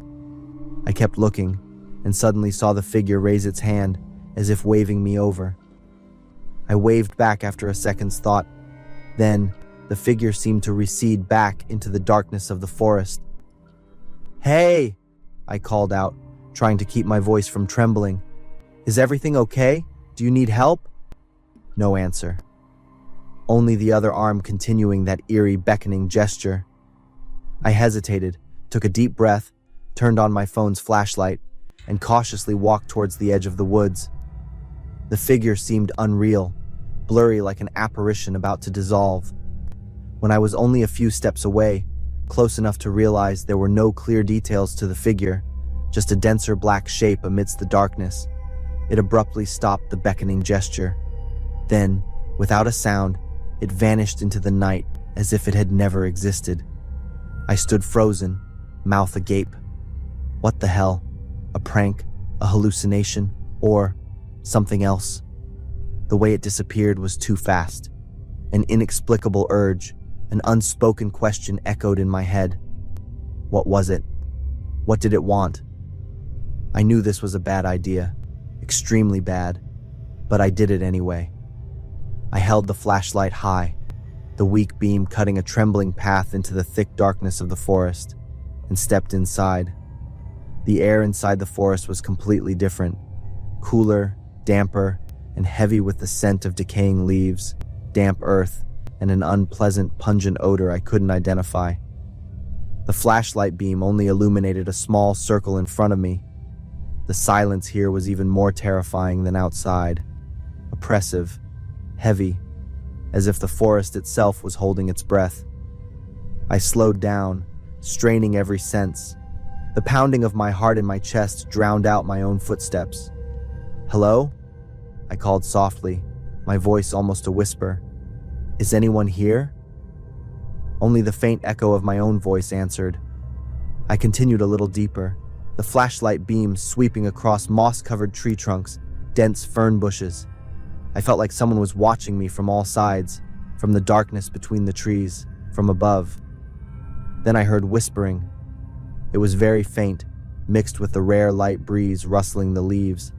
I kept looking, and suddenly saw the figure raise its hand, as if waving me over. I waved back after a second's thought. Then, the figure seemed to recede back into the darkness of the forest. "Hey!" I called out, trying to keep my voice from trembling. "Is everything okay? Do you need help?" No answer. Only the other arm continuing that eerie, beckoning gesture. I hesitated, took a deep breath, turned on my phone's flashlight, and cautiously walked towards the edge of the woods. The figure seemed unreal, blurry like an apparition about to dissolve. When I was only a few steps away, close enough to realize there were no clear details to the figure, just a denser black shape amidst the darkness, it abruptly stopped the beckoning gesture. Then, without a sound, it vanished into the night as if it had never existed. I stood frozen, mouth agape. What the hell? A prank? A hallucination? Or something else? The way it disappeared was too fast. An inexplicable urge, an unspoken question echoed in my head. What was it? What did it want? I knew this was a bad idea, extremely bad, but I did it anyway. I held the flashlight high, the weak beam cutting a trembling path into the thick darkness of the forest, and stepped inside. The air inside the forest was completely different, cooler, damper, and heavy with the scent of decaying leaves, damp earth, and an unpleasant, pungent odor I couldn't identify. The flashlight beam only illuminated a small circle in front of me. The silence here was even more terrifying than outside, oppressive, heavy, as if the forest itself was holding its breath. I slowed down, straining every sense. The pounding of my heart in my chest drowned out my own footsteps. "Hello?" I called softly, my voice almost a whisper. "Is anyone here?" Only the faint echo of my own voice answered. I continued a little deeper, the flashlight beam sweeping across moss-covered tree trunks, dense fern bushes. I felt like someone was watching me from all sides, from the darkness between the trees, from above. Then I heard whispering. It was very faint, mixed with the rare light breeze rustling the leaves.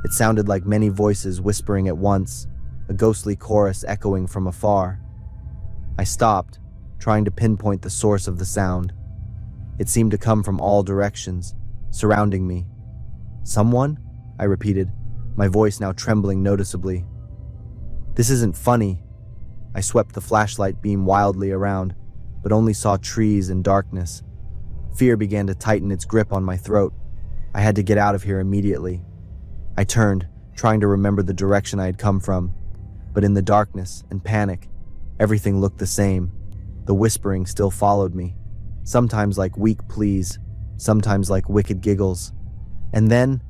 It sounded like many voices whispering at once, a ghostly chorus echoing from afar. I stopped, trying to pinpoint the source of the sound. It seemed to come from all directions, surrounding me. "Someone?" I repeated, my voice now trembling noticeably. "This isn't funny." I swept the flashlight beam wildly around, but only saw trees and darkness. Fear began to tighten its grip on my throat. I had to get out of here immediately. I turned, trying to remember the direction I had come from, but in the darkness and panic, everything looked the same. The whispering still followed me, sometimes like weak pleas, sometimes like wicked giggles. And then,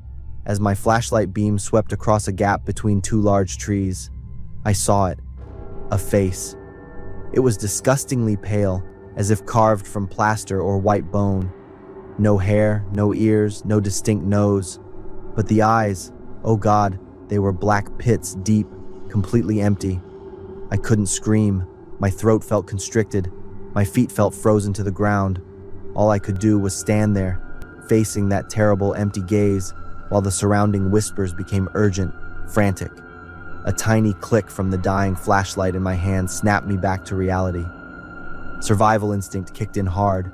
as my flashlight beam swept across a gap between two large trees, I saw it, a face. It was disgustingly pale, as if carved from plaster or white bone. No hair, no ears, no distinct nose. But the eyes, oh God, they were black pits deep, completely empty. I couldn't scream. My throat felt constricted. My feet felt frozen to the ground. All I could do was stand there, facing that terrible empty gaze, while the surrounding whispers became urgent, frantic. A tiny click from the dying flashlight in my hand snapped me back to reality. Survival instinct kicked in hard.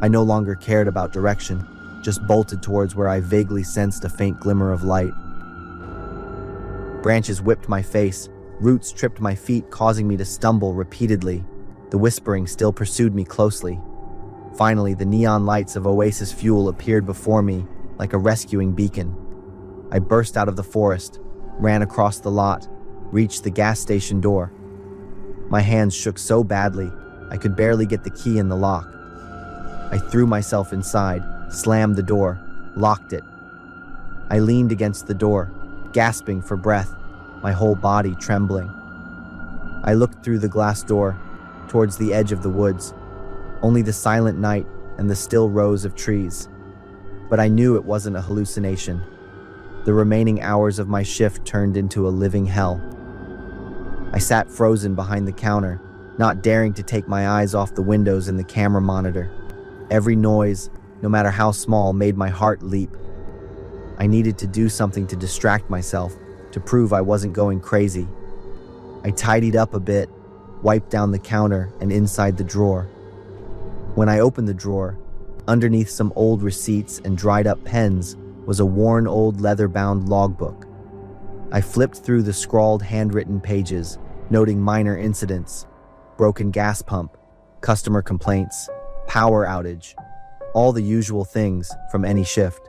I no longer cared about direction, just bolted towards where I vaguely sensed a faint glimmer of light. Branches whipped my face, roots tripped my feet, causing me to stumble repeatedly. The whispering still pursued me closely. Finally, the neon lights of Oasis Fuel appeared before me like a rescuing beacon. I burst out of the forest, ran across the lot, reached the gas station door. My hands shook so badly, I could barely get the key in the lock. I threw myself inside, slammed the door, locked it. I leaned against the door, gasping for breath, my whole body trembling. I looked through the glass door, towards the edge of the woods, only the silent night and the still rows of trees. But I knew it wasn't a hallucination. The remaining hours of my shift turned into a living hell. I sat frozen behind the counter, not daring to take my eyes off the windows and the camera monitor. Every noise, no matter how small, made my heart leap. I needed to do something to distract myself, to prove I wasn't going crazy. I tidied up a bit, wiped down the counter and inside the drawer. When I opened the drawer, underneath some old receipts and dried up pens was a worn old leather-bound logbook. I flipped through the scrawled handwritten pages, noting minor incidents, broken gas pump, customer complaints, power outage, all the usual things from any shift.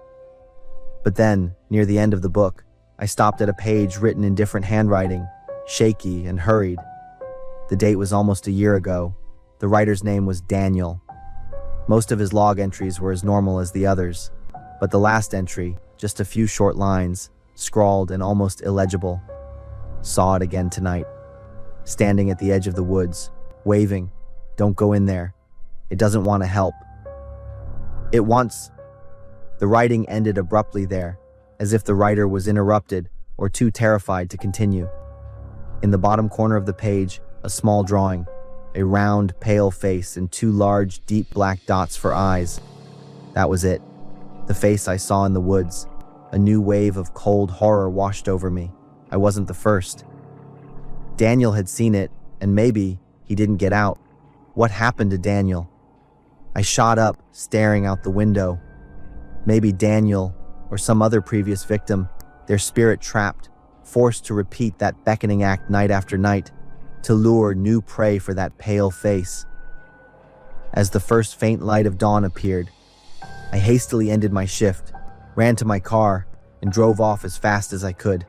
But then, near the end of the book, I stopped at a page written in different handwriting, shaky and hurried. The date was almost a year ago. The writer's name was Daniel. Most of his log entries were as normal as the others, but the last entry, just a few short lines, scrawled and almost illegible. Saw it again tonight. Standing at the edge of the woods, waving, "Don't go in there. It doesn't want to help. It wants..." The writing ended abruptly there, as if the writer was interrupted or too terrified to continue. In the bottom corner of the page, a small drawing, a round, pale face and two large, deep black dots for eyes. That was it. The face I saw in the woods. A new wave of cold horror washed over me. I wasn't the first. Daniel had seen it, and maybe he didn't get out. What happened to Daniel? I shot up, staring out the window. Maybe Daniel, or some other previous victim, their spirit trapped, forced to repeat that beckoning act night after night, to lure new prey for that pale face. As the first faint light of dawn appeared, I hastily ended my shift, ran to my car, and drove off as fast as I could.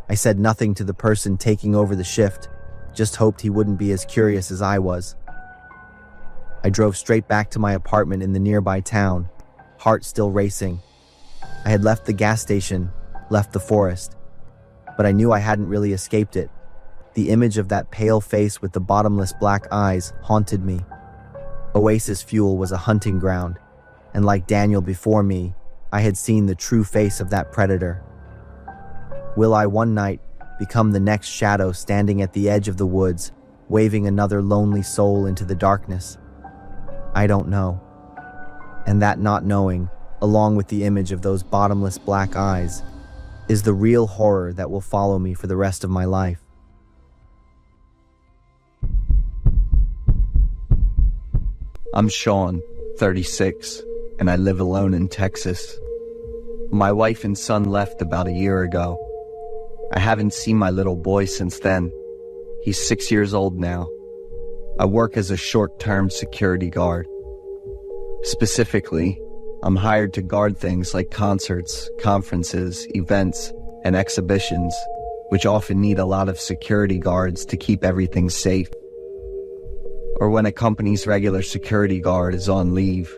I said nothing to the person taking over the shift, just hoped he wouldn't be as curious as I was. I drove straight back to my apartment in the nearby town, heart still racing. I had left the gas station, left the forest, but I knew I hadn't really escaped it. The image of that pale face with the bottomless black eyes haunted me. Oasis Fuel was a hunting ground, and like Daniel before me, I had seen the true face of that predator. Will I one night become the next shadow standing at the edge of the woods, waving another lonely soul into the darkness? I don't know. And that not knowing, along with the image of those bottomless black eyes, is the real horror that will follow me for the rest of my life. I'm Sean, 36, and I live alone in Texas. My wife and son left about a year ago. I haven't seen my little boy since then. He's 6 years old now. I work as a short-term security guard. Specifically, I'm hired to guard things like concerts, conferences, events, and exhibitions, which often need a lot of security guards to keep everything safe. Or when a company's regular security guard is on leave.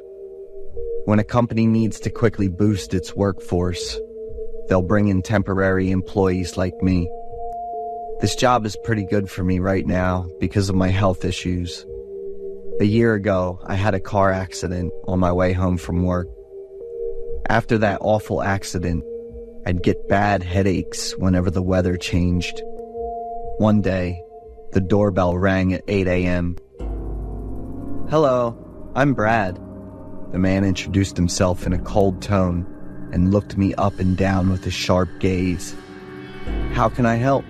When a company needs to quickly boost its workforce, they'll bring in temporary employees like me. This job is pretty good for me right now because of my health issues. A year ago, I had a car accident on my way home from work. After that awful accident, I'd get bad headaches whenever the weather changed. One day, the doorbell rang at 8 a.m. "Hello, I'm Brad." The man introduced himself in a cold tone and looked me up and down with a sharp gaze. "How can I help?"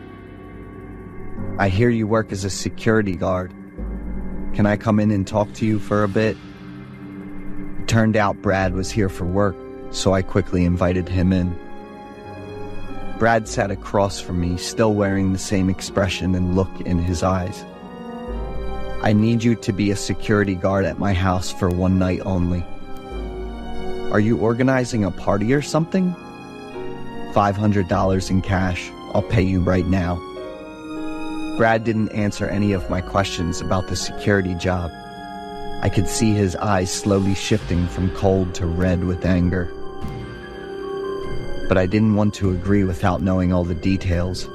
"I hear you work as a security guard. Can I come in and talk to you for a bit?" It turned out Brad was here for work, so I quickly invited him in. Brad sat across from me, still wearing the same expression and look in his eyes. "I need you to be a security guard at my house for one night only." "Are you organizing a party or something?" $500 in cash. I'll pay you right now." Brad didn't answer any of my questions about the security job. I could see his eyes slowly shifting from cold to red with anger. But I didn't want to agree without knowing all the details.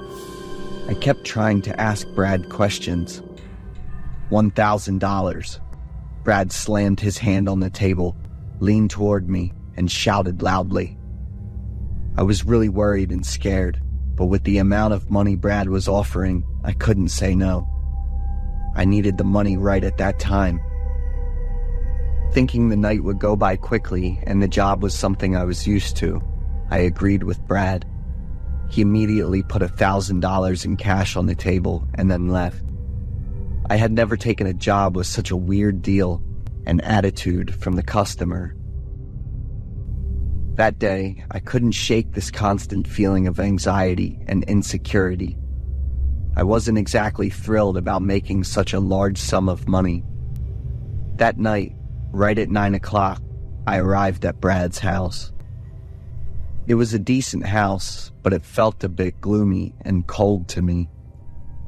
I kept trying to ask Brad questions. $1,000. Brad slammed his hand on the table, leaned toward me, and shouted loudly. I was really worried and scared, but with the amount of money Brad was offering, I couldn't say no. I needed the money right at that time. Thinking the night would go by quickly and the job was something I was used to, I agreed with Brad. He immediately put $1,000 in cash on the table and then left. I had never taken a job with such a weird deal and attitude from the customer. That day, I couldn't shake this constant feeling of anxiety and insecurity. I wasn't exactly thrilled about making such a large sum of money. That night, right at 9 o'clock, I arrived at Brad's house. It was a decent house, but it felt a bit gloomy and cold to me.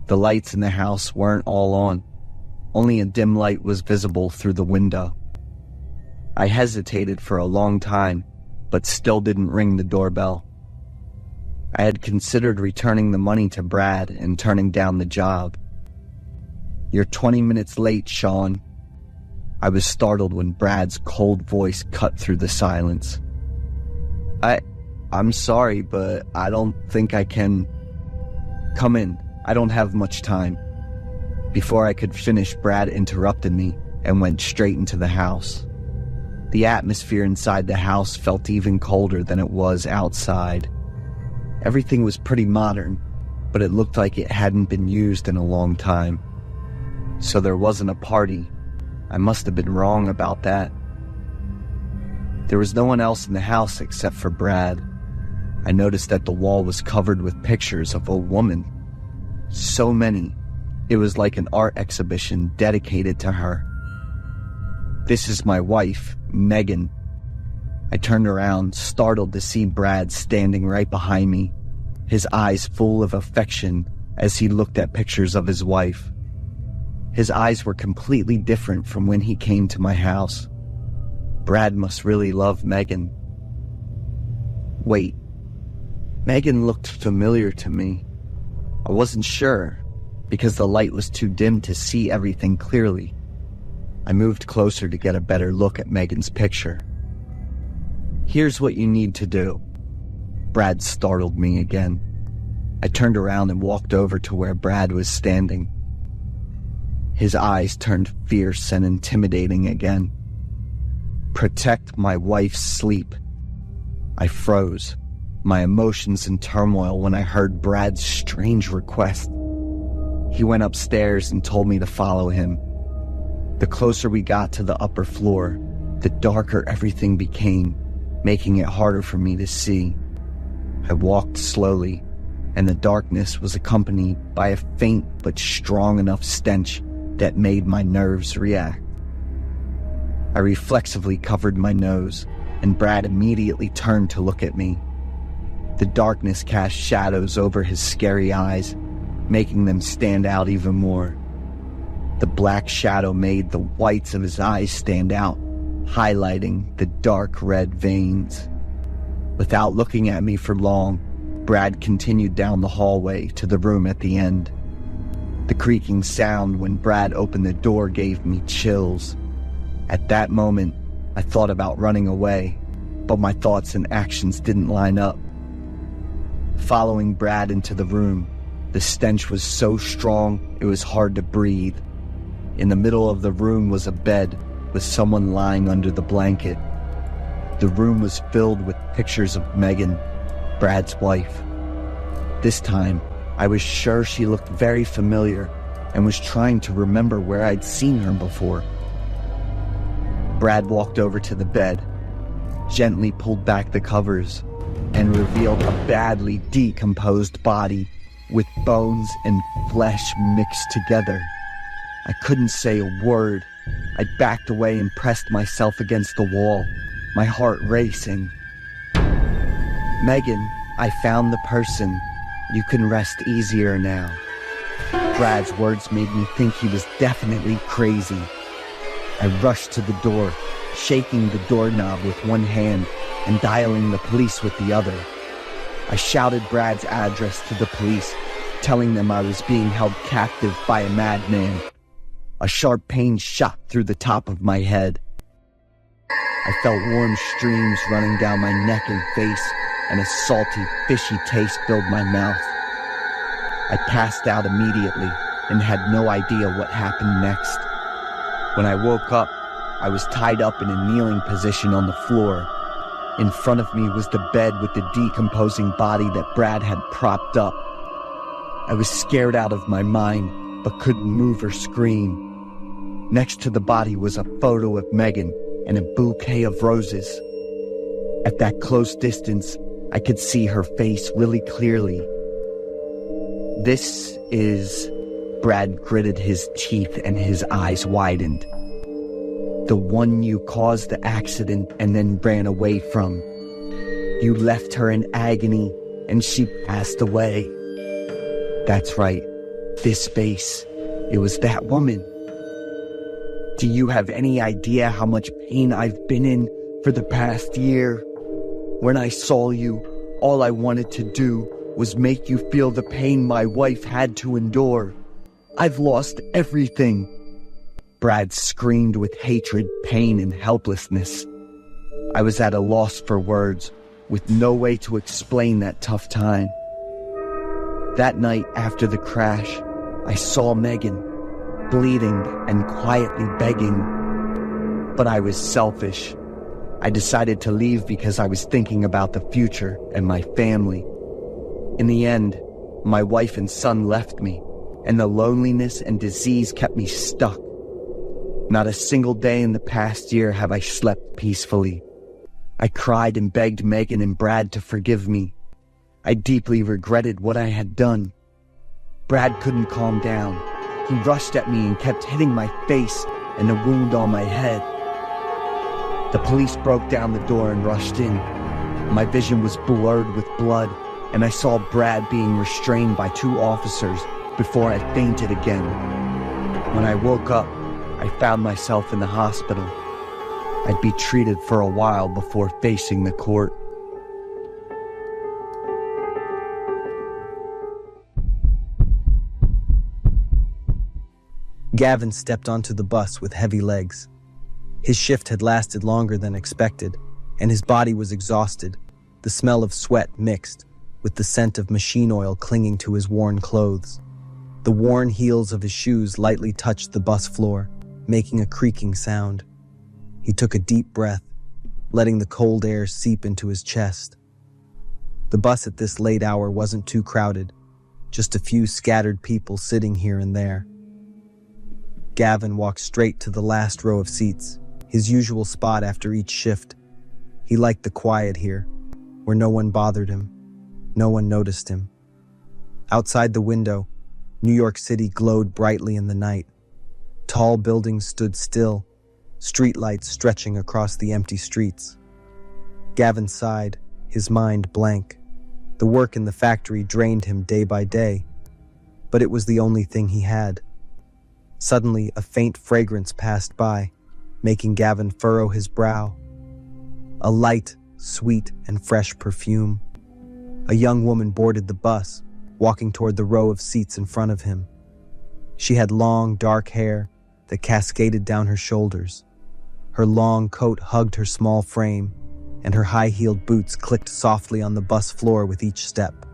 The lights in the house weren't all on. Only a dim light was visible through the window. I hesitated for a long time, but still didn't ring the doorbell. I had considered returning the money to Brad and turning down the job. "You're 20 minutes late, Sean." I was startled when Brad's cold voice cut through the silence. I'm sorry, but I don't think I can." "Come in. I don't have much time." Before I could finish, Brad interrupted me and went straight into the house. The atmosphere inside the house felt even colder than it was outside. Everything was pretty modern. but it looked like it hadn't been used in a long time. So there wasn't a party. I must have been wrong about that. There was no one else in the house except for Brad. I noticed that the wall was covered with pictures of a woman. So many. It was like an art exhibition dedicated to her. This is my wife, Megan. I turned around, startled to see Brad standing right behind me, his eyes full of affection as he looked at pictures of his wife. His eyes were completely different from when he came to my house. Brad must really love Megan. Wait, Megan looked familiar to me. I wasn't sure, because the light was too dim to see everything clearly. I moved closer to get a better look at Megan's picture. Here's what you need to do. Brad startled me again. I turned around and walked over to where Brad was standing. His eyes turned fierce and intimidating again. Protect my wife's sleep. I froze, my emotions in turmoil when I heard Brad's strange request. He went upstairs and told me to follow him. The closer we got to the upper floor, the darker everything became, making it harder for me to see. I walked slowly, and the darkness was accompanied by a faint but strong enough stench that made my nerves react. I reflexively covered my nose, and Brad immediately turned to look at me. The darkness cast shadows over his scary eyes, making them stand out even more. The black shadow made the whites of his eyes stand out, highlighting the dark red veins. Without looking at me for long, Brad continued down the hallway to the room at the end. The creaking sound when Brad opened the door gave me chills. At that moment, I thought about running away, but my thoughts and actions didn't line up. Following Brad into the room, the stench was so strong it was hard to breathe. In the middle of the room was a bed with someone lying under the blanket. The room was filled with pictures of Megan, Brad's wife. This time, I was sure she looked very familiar and was trying to remember where I'd seen her before. Brad walked over to the bed, gently pulled back the covers, and revealed a badly decomposed body with bones and flesh mixed together. I couldn't say a word. I backed away and pressed myself against the wall, my heart racing. Megan, I found the person. You can rest easier now. Brad's words made me think he was definitely crazy. I rushed to the door, shaking the doorknob with one hand and dialing the police with the other. I shouted Brad's address to the police, telling them I was being held captive by a madman. A sharp pain shot through the top of my head. I felt warm streams running down my neck and face, and a salty, fishy taste filled my mouth. I passed out immediately and had no idea what happened next. When I woke up, I was tied up in a kneeling position on the floor. In front of me was the bed with the decomposing body that Brad had propped up. I was scared out of my mind, but couldn't move or scream. Next to the body was a photo of Megan and a bouquet of roses. At that close distance, I could see her face really clearly. This is... Brad gritted his teeth and his eyes widened. The one you caused the accident and then ran away from. You left her in agony and she passed away. That's right, this face. It was that woman. Do you have any idea how much pain I've been in for the past year? When I saw you, all I wanted to do was make you feel the pain my wife had to endure. I've lost everything. Brad screamed with hatred, pain, and helplessness. I was at a loss for words, with no way to explain that tough time. That night after the crash, I saw Megan, bleeding and quietly begging. But I was selfish. I decided to leave because I was thinking about the future and my family. In the end, My wife and son left me, and the loneliness and disease kept me stuck. Not a single day in the past year have I slept peacefully. I cried and begged Megan and Brad to forgive me. I deeply regretted what I had done. Brad couldn't calm down. He rushed at me and kept hitting my face and a wound on my head. The police broke down the door and rushed in. My vision was blurred with blood, and I saw Brad being restrained by 2 officers before I fainted again. When I woke up, I found myself in the hospital. I'd be treated for a while before facing the court. Gavin stepped onto the bus with heavy legs. His shift had lasted longer than expected, and his body was exhausted, the smell of sweat mixed with the scent of machine oil clinging to his worn clothes. The worn heels of his shoes lightly touched the bus floor, making a creaking sound. He took a deep breath, letting the cold air seep into his chest. The bus at this late hour wasn't too crowded, just a few scattered people sitting here and there. Gavin walked straight to the last row of seats, his usual spot after each shift. He liked the quiet here, where no one bothered him, no one noticed him. Outside the window, New York City glowed brightly in the night. Tall buildings stood still, streetlights stretching across the empty streets. Gavin sighed, his mind blank. The work in the factory drained him day by day, but it was the only thing he had. Suddenly, a faint fragrance passed by, making Gavin furrow his brow. A light, sweet, and fresh perfume. A young woman boarded the bus, walking toward the row of seats in front of him. She had long, dark hair that cascaded down her shoulders. Her long coat hugged her small frame, and her high-heeled boots clicked softly on the bus floor with each step.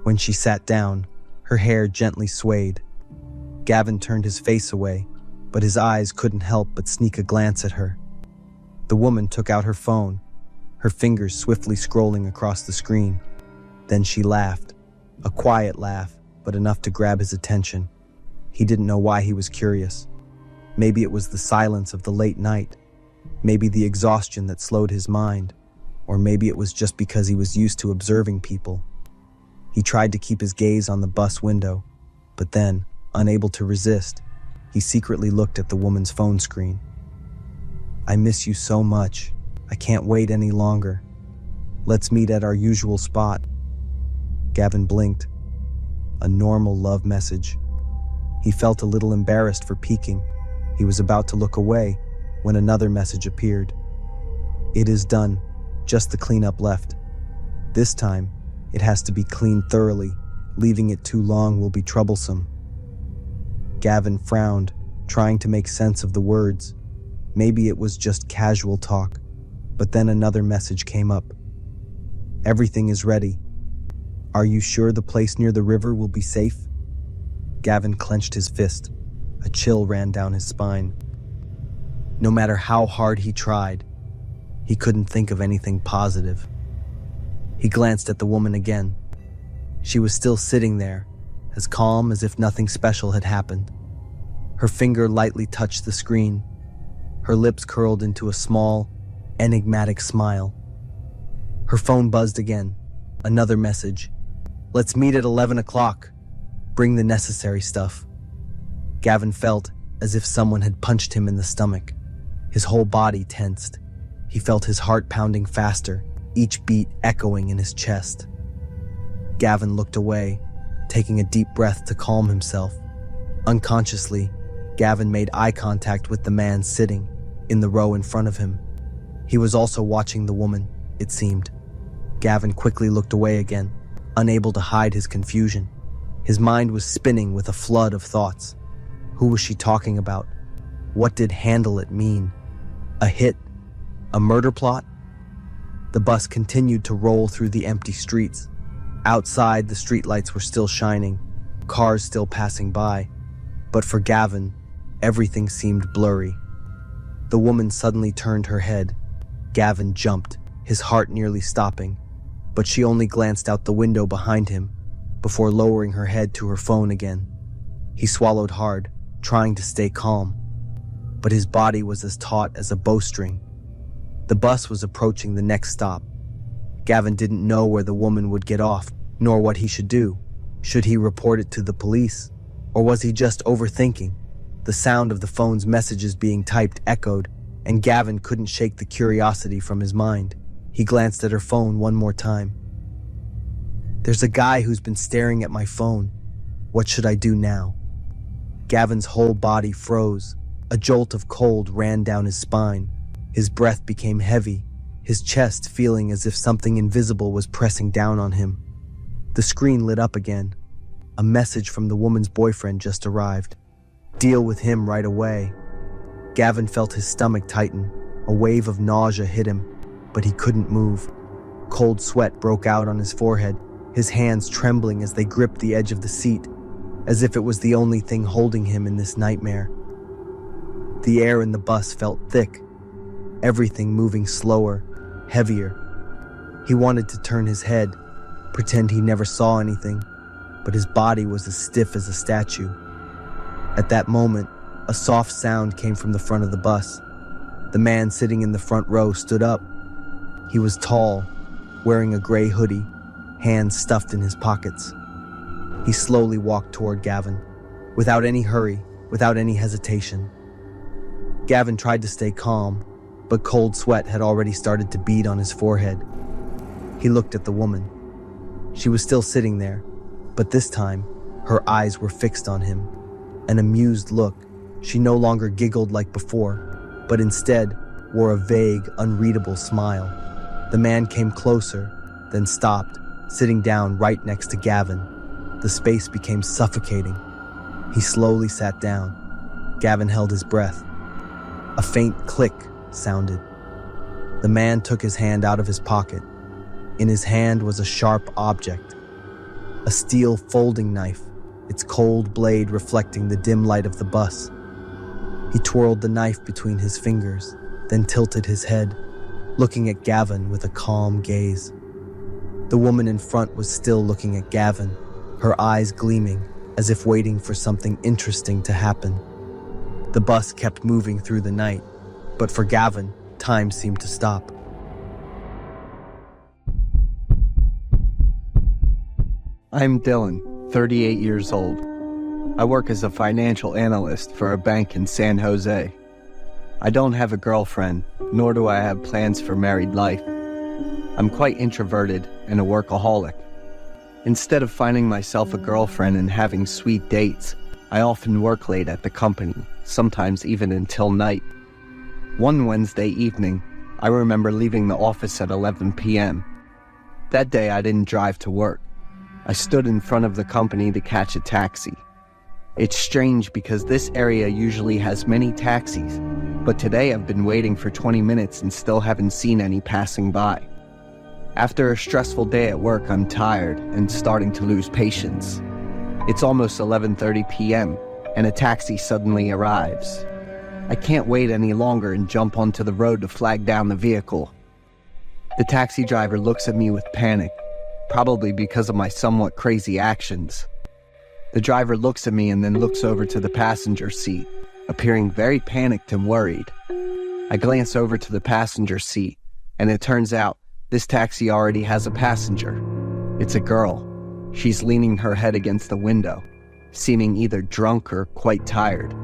When she sat down, her hair gently swayed. Gavin turned his face away, but his eyes couldn't help but sneak a glance at her. The woman took out her phone, her fingers swiftly scrolling across the screen. Then she laughed, a quiet laugh, but enough to grab his attention. He didn't know why he was curious. Maybe it was the silence of the late night, maybe the exhaustion that slowed his mind, or maybe it was just because he was used to observing people. He tried to keep his gaze on the bus window, but then, unable to resist, he secretly looked at the woman's phone screen. "I miss you so much. I can't wait any longer. Let's meet at our usual spot." Gavin blinked. A normal love message. He felt a little embarrassed for peeking. He was about to look away when another message appeared. "It is done. Just the cleanup left. This time, it has to be cleaned thoroughly. Leaving it too long will be troublesome." Gavin frowned, trying to make sense of the words. Maybe it was just casual talk, but then another message came up. "Everything is ready. Are you sure the place near the river will be safe?" Gavin clenched his fist. A chill ran down his spine. No matter how hard he tried, he couldn't think of anything positive. He glanced at the woman again. She was still sitting there, as calm as if nothing special had happened. Her finger lightly touched the screen. Her lips curled into a small, enigmatic smile. Her phone buzzed again. Another message. "Let's meet at 11 o'clock. Bring the necessary stuff." Gavin felt as if someone had punched him in the stomach. His whole body tensed. He felt his heart pounding faster, each beat echoing in his chest. Gavin looked away, taking a deep breath to calm himself. Unconsciously, Gavin made eye contact with the man sitting in the row in front of him. He was also watching the woman, it seemed. Gavin quickly looked away again, unable to hide his confusion. His mind was spinning with a flood of thoughts. Who was she talking about? What did "handle it" mean? A hit? A murder plot? The bus continued to roll through the empty streets. Outside, the streetlights were still shining, cars still passing by. But for Gavin, everything seemed blurry. The woman suddenly turned her head. Gavin jumped, his heart nearly stopping. But she only glanced out the window behind him, before lowering her head to her phone again. He swallowed hard, trying to stay calm, but his body was as taut as a bowstring. The bus was approaching the next stop. Gavin didn't know where the woman would get off, nor what he should do. Should he report it to the police? Or was he just overthinking? The sound of the phone's messages being typed echoed, and Gavin couldn't shake the curiosity from his mind. He glanced at her phone one more time. There's a guy who's been staring at my phone. What should I do now? Gavin's whole body froze. A jolt of cold ran down his spine. His breath became heavy, his chest feeling as if something invisible was pressing down on him. The screen lit up again. A message from the woman's boyfriend just arrived. Deal with him right away. Gavin felt his stomach tighten. A wave of nausea hit him, but he couldn't move. Cold sweat broke out on his forehead, his hands trembling as they gripped the edge of the seat, as if it was the only thing holding him in this nightmare. The air in the bus felt thick, everything moving slower, heavier. He wanted to turn his head, pretend he never saw anything, but his body was as stiff as a statue. At that moment, a soft sound came from the front of the bus. The man sitting in the front row stood up. He was tall, wearing a gray hoodie, hands stuffed in his pockets. He slowly walked toward Gavin, without any hurry, without any hesitation. Gavin tried to stay calm, but cold sweat had already started to bead on his forehead. He looked at the woman. She was still sitting there, but this time, her eyes were fixed on him. An amused look. She no longer giggled like before, but instead wore a vague, unreadable smile. The man came closer, then stopped, sitting down right next to Gavin. The space became suffocating. He slowly sat down. Gavin held his breath. A faint click sounded. The man took his hand out of his pocket. In his hand was a sharp object. A steel folding knife, its cold blade reflecting the dim light of the bus. He twirled the knife between his fingers, then tilted his head, looking at Gavin with a calm gaze. The woman in front was still looking at Gavin, her eyes gleaming, as if waiting for something interesting to happen. The bus kept moving through the night, but for Gavin, time seemed to stop. I'm Dylan, 38 years old. I work as a financial analyst for a bank in San Jose. I don't have a girlfriend, nor do I have plans for married life. I'm quite introverted and a workaholic. Instead of finding myself a girlfriend and having sweet dates, I often work late at the company, sometimes even until night. One Wednesday evening, I remember leaving the office at 11 p.m. That day I didn't drive to work. I stood in front of the company to catch a taxi. It's strange because this area usually has many taxis, but today I've been waiting for 20 minutes and still haven't seen any passing by. After a stressful day at work, I'm tired and starting to lose patience. It's almost 11:30 p.m. and a taxi suddenly arrives. I can't wait any longer and jump onto the road to flag down the vehicle. The taxi driver looks at me with panic, probably because of my somewhat crazy actions. The driver looks at me and then looks over to the passenger seat, appearing very panicked and worried. I glance over to the passenger seat, and it turns out this taxi already has a passenger. It's a girl. She's leaning her head against the window, seeming either drunk or quite tired.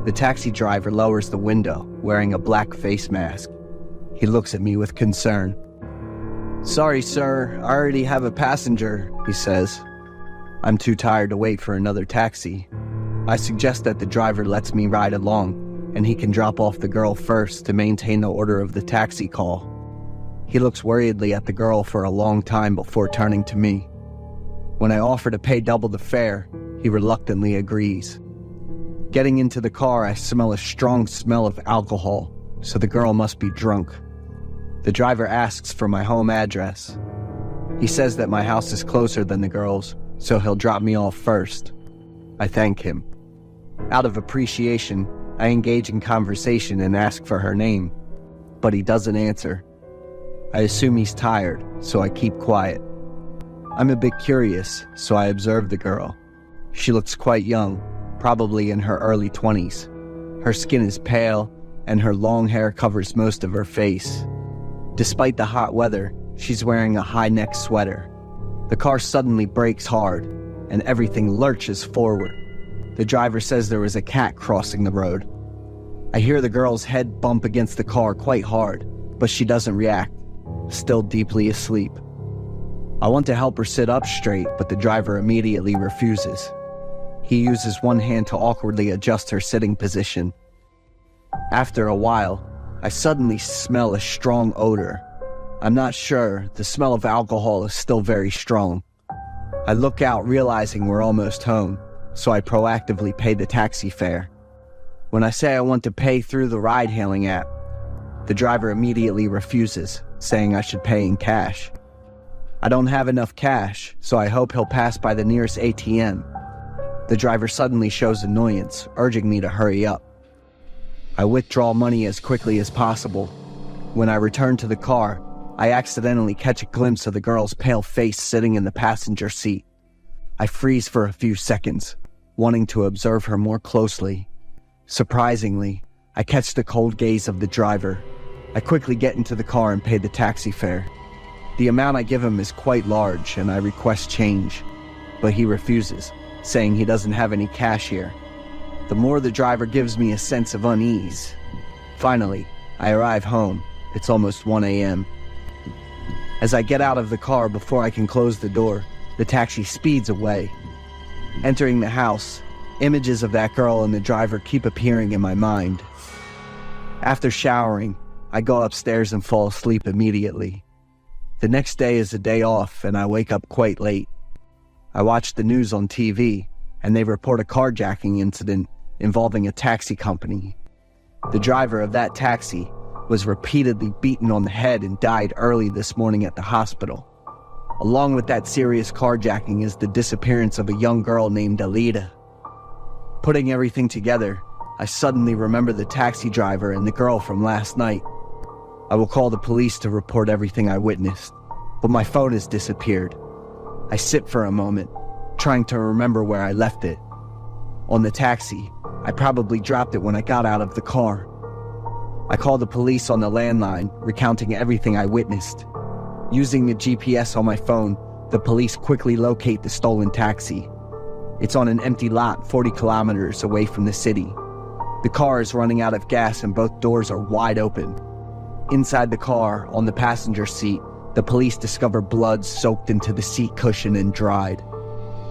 The taxi driver lowers the window, wearing a black face mask. He looks at me with concern. "Sorry, sir, I already have a passenger," he says. I'm too tired to wait for another taxi. I suggest that the driver lets me ride along, and he can drop off the girl first to maintain the order of the taxi call. He looks worriedly at the girl for a long time before turning to me. When I offer to pay double the fare, he reluctantly agrees. Getting into the car, I smell a strong smell of alcohol, so the girl must be drunk. The driver asks for my home address. He says that my house is closer than the girl's, so he'll drop me off first. I thank him. Out of appreciation, I engage in conversation and ask for her name, but he doesn't answer. I assume he's tired, so I keep quiet. I'm a bit curious, so I observe the girl. She looks quite young, probably in her early 20s. Her skin is pale, and her long hair covers most of her face. Despite the hot weather, she's wearing a high-neck sweater. The car suddenly brakes hard, and everything lurches forward. The driver says there was a cat crossing the road. I hear the girl's head bump against the car quite hard, but she doesn't react, still deeply asleep. I want to help her sit up straight, but the driver immediately refuses. He uses one hand to awkwardly adjust her sitting position. After a while, I suddenly smell a strong odor. I'm not sure, the smell of alcohol is still very strong. I look out realizing we're almost home, so I proactively pay the taxi fare. When I say I want to pay through the ride-hailing app, the driver immediately refuses, saying I should pay in cash. I don't have enough cash, so I hope he'll pass by the nearest ATM. The driver suddenly shows annoyance, urging me to hurry up. I withdraw money as quickly as possible. When I return to the car, I accidentally catch a glimpse of the girl's pale face sitting in the passenger seat. I freeze for a few seconds, wanting to observe her more closely. Surprisingly, I catch the cold gaze of the driver. I quickly get into the car and pay the taxi fare. The amount I give him is quite large, and I request change, but he refuses, saying he doesn't have any cash here. The more the driver gives me a sense of unease. Finally, I arrive home. It's almost 1 a.m. As I get out of the car before I can close the door, the taxi speeds away. Entering the house, images of that girl and the driver keep appearing in my mind. After showering, I go upstairs and fall asleep immediately. The next day is a day off, and I wake up quite late. I watch the news on TV, and they report a carjacking incident involving a taxi company. The driver of that taxi was repeatedly beaten on the head and died early this morning at the hospital. Along with that serious carjacking is the disappearance of a young girl named Alida. Putting everything together, I suddenly remember the taxi driver and the girl from last night. I will call the police to report everything I witnessed, but my phone has disappeared. I sit for a moment, trying to remember where I left it. On the taxi, I probably dropped it when I got out of the car. I call the police on the landline, recounting everything I witnessed. Using the GPS on my phone, the police quickly locate the stolen taxi. It's on an empty lot 40 kilometers away from the city. The car is running out of gas and both doors are wide open. Inside the car, on the passenger seat, the police discover blood soaked into the seat cushion and dried.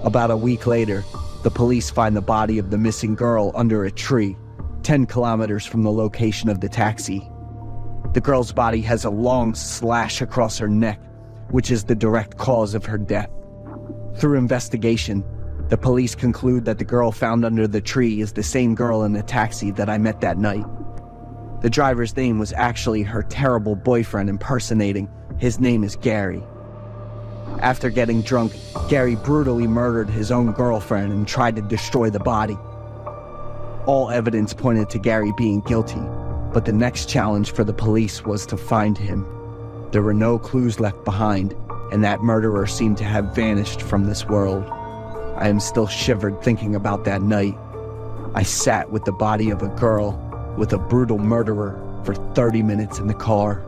About a week later, the police find the body of the missing girl under a tree, 10 kilometers from the location of the taxi. The girl's body has a long slash across her neck, which is the direct cause of her death. Through investigation, the police conclude that the girl found under the tree is the same girl in the taxi that I met that night. The driver's name was actually her terrible boyfriend impersonating. His name is Gary. After getting drunk, Gary brutally murdered his own girlfriend and tried to destroy the body. All evidence pointed to Gary being guilty, but the next challenge for the police was to find him. There were no clues left behind, and that murderer seemed to have vanished from this world. I am still shivered thinking about that night. I sat with the body of a girl with a brutal murderer for 30 minutes in the car.